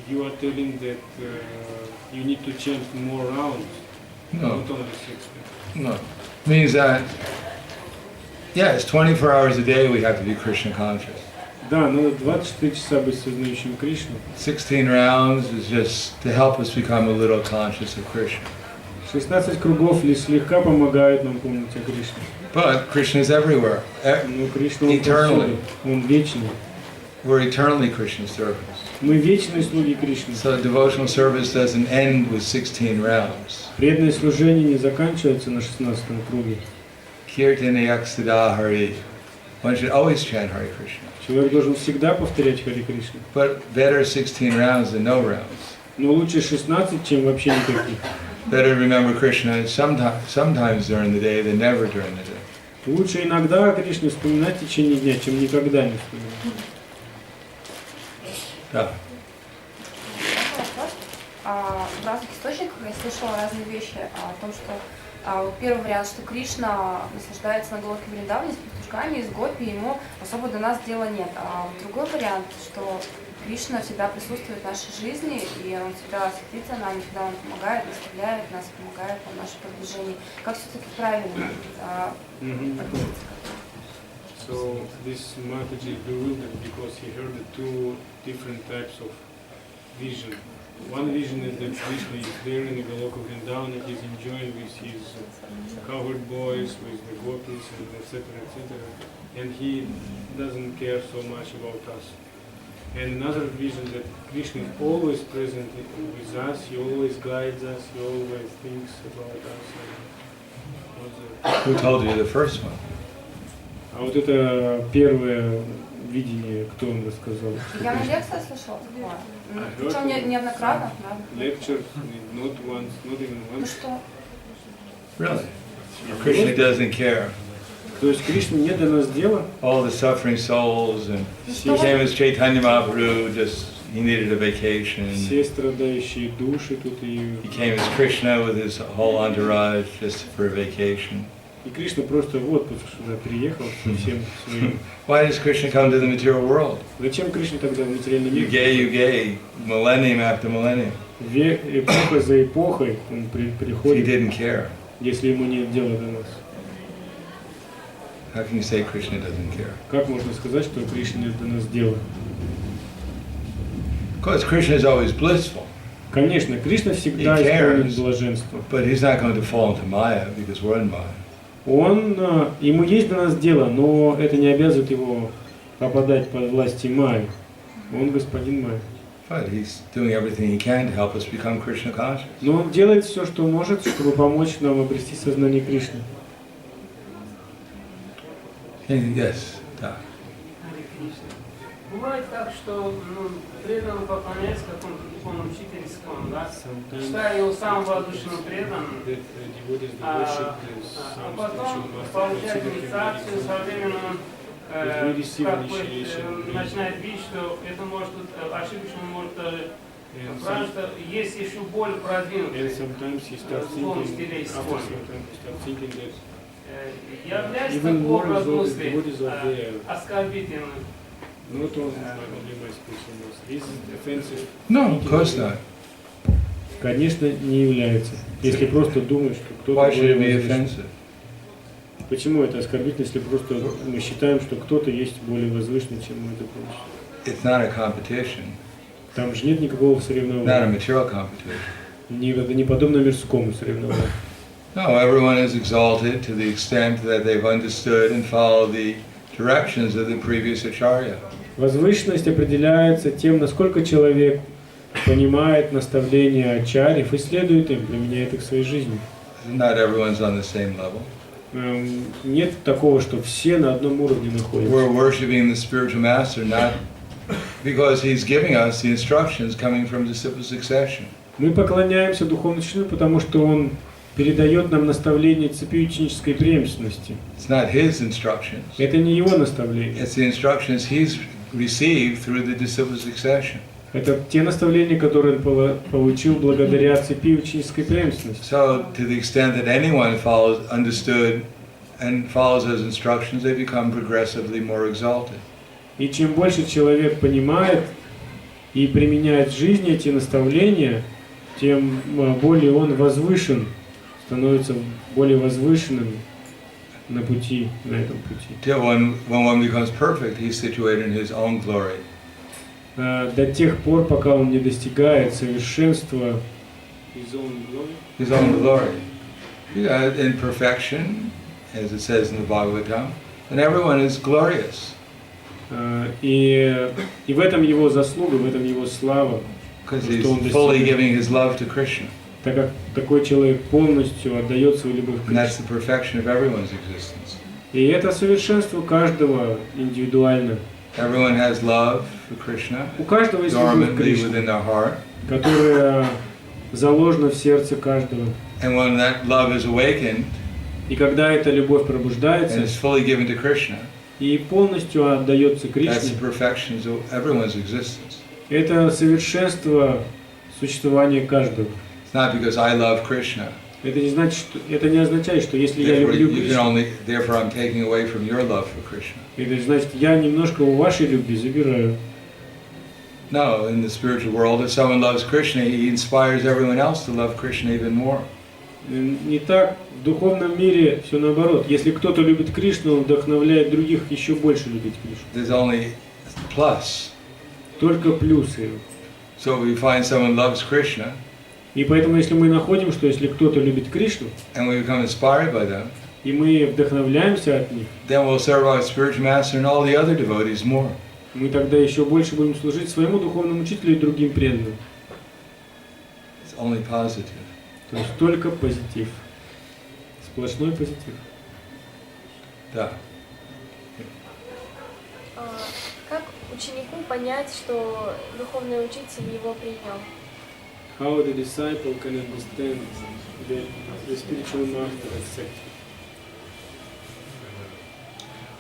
B: you are telling that you need to chant more rounds, not only 60.
A: No. Means that, yes, 24 hours a day we have to be Krishna conscious.
B: Да, надо 24 часа быть сознающим Кришну.
A: 16 rounds is just to help us become a little conscious of Krishna.
B: 16 кругов лишь слегка помогают нам помнить о Кришне.
A: But Krishna is everywhere.
B: Но Кришна он
A: Eternally.
B: повсюду, он вечный.
A: We're eternally Krishna's servants.
B: Мы вечные слуги Кришны.
A: So devotional service doesn't end with 16 rounds.
B: Преданное служение не заканчивается на 16-м круге.
A: Kirtana yaksada hari. One should always chant Hare Krishna.
B: Человек должен всегда повторять Харе Кришна.
A: But better 16 rounds than no rounds.
B: Но лучше 16, чем вообще никаких.
A: Better remember Krishna sometimes during the day than never during the day.
B: Лучше иногда о Кришне вспоминать в течение дня, чем никогда не вспоминать.
A: Да.
J: В разных источниках я слышала разные вещи о том, что первый вариант, что Кришна наслаждается на Галоке Вриндаване с пастушками, с гопи, ему особо до нас дела нет. А другой вариант, что Кришна всегда присутствует в нашей жизни, и он всегда светится нам, всегда он помогает, наставляет нас, помогает в нашем продвижении. Как все-таки правильно относиться?
B: So this Mataji bewildered because he heard the two different types of vision. One vision is that Krishna is there in the Goloka Vrindavan and he's enjoying with his cowherd boys, with the gopis, and etc., etc. And he doesn't care so much about us. And another vision that Krishna is always present with us, he always guides us, he always thinks about us.
A: Who told you the first one?
B: А вот это первое видение, кто вам рассказал?
J: Я на лекции слышала такое. Причем неоднократно, правда?
B: Lecture, not once, not even
J: Ну
B: once.
J: что?
A: Really? Krishna doesn't care.
B: То есть Кришне нет до нас дела?
A: All the suffering souls and he came as Chaitanya Mahaprabhu, just he needed a vacation.
B: Все страдающие души тут и...
A: He came as Krishna with his whole entourage just for a vacation.
B: И Кришна просто в отпуск сюда приехал со всем своим.
A: Why does Krishna come to the material world?
B: Зачем Кришне тогда в материальный мир?
A: Yuge, millennium after millennium.
B: Эпоха за эпохой он
A: He
B: приходит,
A: didn't care.
B: если ему нет дела до нас.
A: How can you say Krishna doesn't care?
B: Как можно сказать, что Кришне нет до нас дела?
A: Because Krishna is always blissful.
B: Конечно, Кришна всегда исполнен блаженства.
A: But he's not going to fall into Maya because we're in Maya.
B: Ему есть до нас дело, но это не обязывает его попадать под власть Майи. Он господин Майи.
A: But he's doing everything he can to help us become Krishna conscious.
B: Но он делает все, что может, чтобы помочь нам обрести сознание Кришны.
A: Yes, да.
F: Бывает так, что преданно поклоняется какому-то учительскому, да? Считая его самым воздушным преданным, а потом получает инициацию, со временем он начинает видеть, что это может ошибочно, может правильно, что есть еще более продвинутый склон стилей исконный. Является такой образ мысли оскорбительным.
A: No, of course not.
B: Конечно, не является. Если просто думаешь, что кто-то...
A: Why should it be offensive?
B: Почему это оскорбительно, если просто мы считаем, что кто-то есть более возвышенный, чем мы это прочее?
A: It's not a competition.
B: Там же нет никакого
A: Not a
B: соревнования.
A: material competition.
B: Это не подобно мирскому соревнованию.
A: No, everyone is exalted to the extent that they've understood and followed the directions of the previous acharya.
B: Возвышенность определяется тем, насколько человек понимает наставления ачарьев и следует им, применяет их в своей жизни.
A: Not everyone's on the same level.
B: Нет такого, что все на одном уровне находятся.
A: We're worshiping the spiritual master not because he's giving us the instructions coming from disciple succession.
B: Мы поклоняемся духовному учителю, потому что он передает нам наставление цепи ученической преемственности.
A: It's not his instructions.
B: Это не его наставление.
A: It's the instructions he's received through the disciple succession.
B: Это те наставления, которые он получил благодаря цепи ученической преемственности.
A: So, to the extent that anyone understood and follows those instructions, they become progressively more exalted.
B: И чем больше человек понимает и применяет в жизни эти наставления, тем более он возвышен, становится более возвышенным на пути, на этом пути.
A: Till when one becomes perfect, he's situated in his own glory.
B: До тех пор, пока он не достигает совершенства
A: his own glory. Yeah, in perfection, as it says in the Bhagavatam, and everyone is glorious.
B: И в этом его заслуга, в этом его слава,
A: because he's fully giving his love to Krishna.
B: Так как такой человек полностью отдает свою любовь к
A: And that's the perfection of everyone's existence.
B: И это совершенство каждого индивидуально.
A: Everyone has love for Krishna,
B: У каждого есть любовь к
A: dormantly
B: Кришне,
A: within their heart.
B: которая заложена в сердце каждого.
A: And when that love is awakened,
B: И когда эта любовь
A: and
B: пробуждается
A: is fully given to Krishna,
B: и полностью отдается
A: that's
B: Кришне,
A: the perfection of everyone's existence.
B: это совершенство существования каждого.
A: It's not because I love Krishna.
B: Это не значит, что, это не означает, что если я
A: Therefore,
B: люблю
A: you can
B: Кришну,
A: only, therefore I'm taking away from your love for Krishna.
B: это значит, я немножко у вашей любви забираю.
A: No, in the spiritual world, if someone loves Krishna, he inspires everyone else to love Krishna even more.
B: Не так. В духовном мире все наоборот. Если кто-то любит Кришну, он вдохновляет других еще больше любить Кришну.
A: There's only plus.
B: Только плюсы.
A: So if we find someone loves Krishna,
B: И поэтому, если мы находим, что если кто-то любит Кришну,
A: and we become inspired by them,
B: и мы вдохновляемся от них,
A: then we'll serve our spiritual master and all the other devotees more.
B: мы тогда еще больше будем служить своему духовному учителю и другим преданным.
A: It's only positive.
B: То есть только позитив. Сплошной позитив.
A: Да.
K: Как ученику понять, что духовный учитель его принял?
B: How the disciple can understand that the spiritual master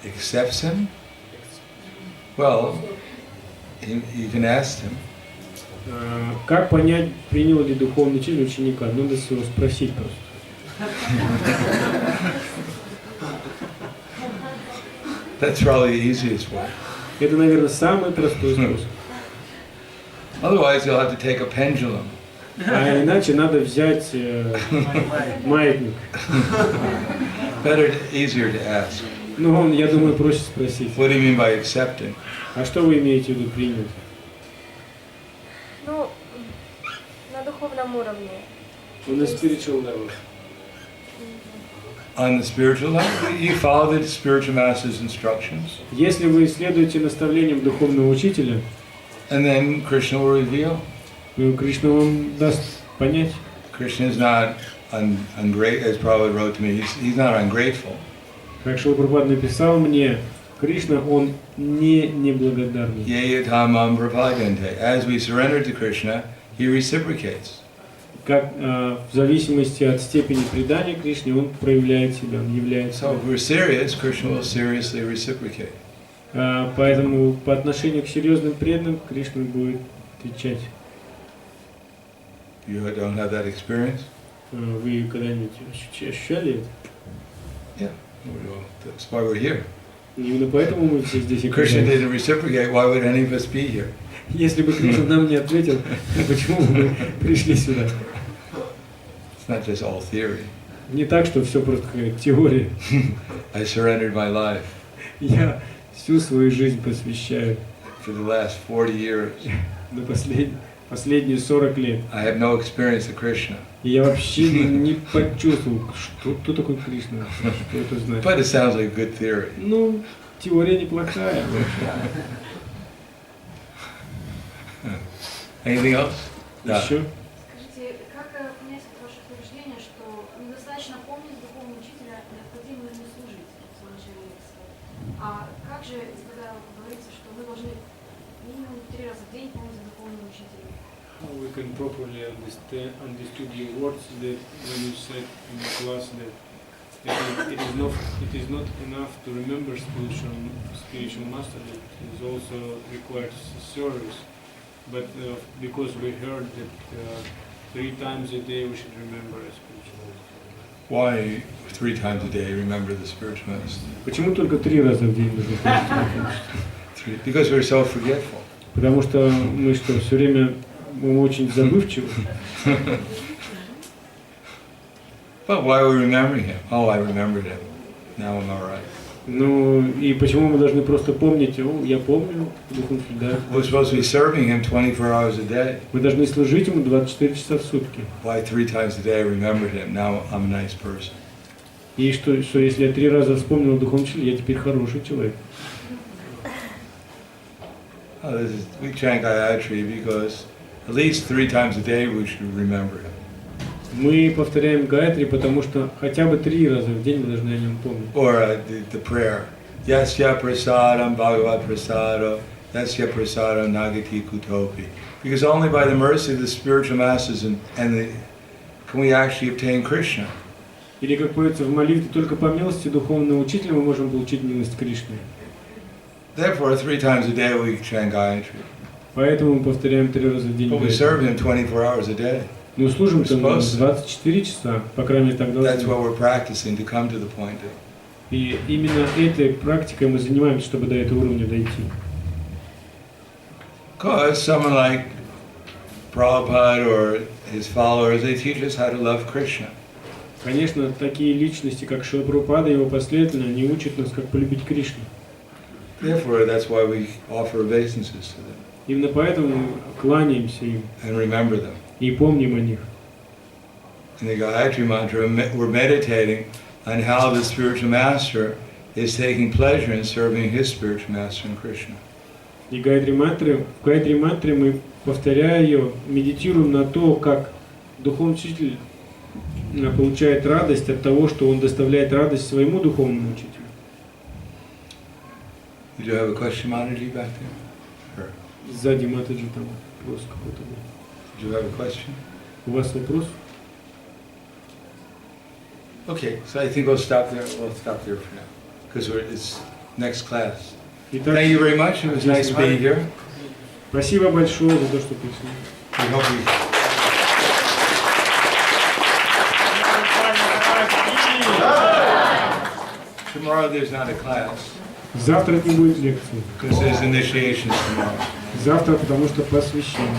A: Accepts him? Well, you can ask him.
B: Как понять, принял ли духовный учитель ученика? Надо его спросить просто.
A: That's probably the easiest way.
B: Это, наверное, самый простой способ.
A: Otherwise, you'll have to take a pendulum.
B: А иначе надо взять маятник.
A: Better, easier to ask.
B: Ну, я думаю, проще спросить.
A: What do you mean by accepting?
B: А что вы имеете в виду принять?
K: Ну, на духовном уровне.
B: On the spiritual level.
A: On the spiritual level, you follow the spiritual master's instructions,
B: Если вы следуете наставлениям духовного учителя,
A: and then Krishna will reveal.
B: Кришна вам даст понять.
A: Krishna is not ungrateful, as Prabhupada wrote to me. He's not ungrateful.
B: Как Шрила Прабхупада написал мне, Кришна, он не неблагодарный.
A: Yeyatamam prapadante. As we surrender to Krishna, he reciprocates.
B: Как в зависимости от степени предания Кришне, он проявляет себя, он является.
A: So if we're serious, Krishna will seriously reciprocate.
B: Поэтому по отношению к серьезным преданным Кришна будет отвечать.
A: You don't have that experience?
B: Вы когда-нибудь ощущали это?
A: Yeah. Well, that's why we're here.
B: Именно поэтому мы все здесь и
A: Krishna didn't reciprocate. Why would any of us be here?
B: Если бы Кришна нам не ответил, почему мы пришли сюда?
A: It's not just all theory.
B: Не так, что все просто какая-то теория.
A: I surrendered my life.
B: Я всю свою жизнь посвящаю.
A: For the last 40 years.
B: На последние 40 лет.
A: I have no experience of Krishna.
B: И я вообще не почувствовал, кто такой Кришна, что это значит.
A: But it sounds like a good theory.
B: Ну, теория неплохая.
A: Anything else?
B: Еще?
G: Скажите, как понять ваше утверждение, что недостаточно помнить духовного учителя, необходимо ему служить в самом начале лекции? А как же, когда говорится, что мы должны минимум 3 раза в день помнить духовного учителя?
B: how we can properly understood your words that when you said in the class that it is not enough to remember spiritual master, that it is also required service. But because we heard that 3 times a day we should remember a spiritual master.
A: Why 3 times a day remember the spiritual master?
B: Почему только 3 раза в день нужно помнить?
A: Because we're so forgetful.
B: Потому что мы все время мы очень забывчивы.
A: But why are we remembering him? Oh, I remembered him. Now I'm all right.
B: Ну и почему мы должны просто помнить? О, я помню, Духом да.
A: We're supposed to be serving him 24 hours a day.
B: Мы должны служить ему 24 часа в сутки.
A: Why 3 times a day I remembered him? Now I'm a nice person.
B: И что если я 3 раза вспомнил о Духовном Учителе, я теперь хороший человек.
A: Oh, we chant Gayatri because at least 3 times a day we should remember him.
B: Мы повторяем Гайатри, потому что хотя бы 3 раза в день мы должны о нем помнить.
A: Or the prayer, Yasya prasadam bhagavad prasado, Yasya prasadam nagati kutopi. Because only by the mercy of the spiritual masters can we actually obtain Krishna.
B: Или как поется в молитве, только по милости Духовного Учителя мы можем получить милость Кришны.
A: Therefore, 3 times a day we chant Gayatri.
B: Поэтому мы повторяем 3 раза в день.
A: But we serve him 24 hours a day.
B: Мы служим там 24 часа, по крайней мере так должно.
A: That's what we're practicing to come to the point of.
B: И именно этой практикой мы занимаемся, чтобы до этого уровня дойти.
A: Because someone like Prabhupada or his followers, they teach us how to love Krishna.
B: Конечно, такие личности, как Шрила Прабхупада и его последователи, они учат нас, как полюбить Кришну.
A: Therefore, that's why we offer obeisances to them.
B: Именно поэтому мы кланяемся им.
A: And remember them.
B: И помним о них.
A: In the Gayatri Mantra, we're meditating on how the spiritual master is taking pleasure in serving his spiritual master in Krishna.
B: И в Гайатри Мантре мы, повторяя ее, медитируем на то, как Духовный Учитель получает радость от того, что он доставляет радость своему Духовному Учителю.
A: Did you have a question, Mataji, back there? Or,
B: Сзади Матаджи там вопрос какой-то был.
A: did you have a question?
B: У вас вопрос?
A: Okay, so I think we'll stop there. We'll stop there for now, because it's next class.
B: Итак,
A: Thank you very much. It was nice being here.
B: спасибо большое за то, что пришли.
A: I hope we. Tomorrow there's not a class.
B: Завтра не будет лекции.
A: Because there's initiations tomorrow.
B: Завтра, потому что посвящение.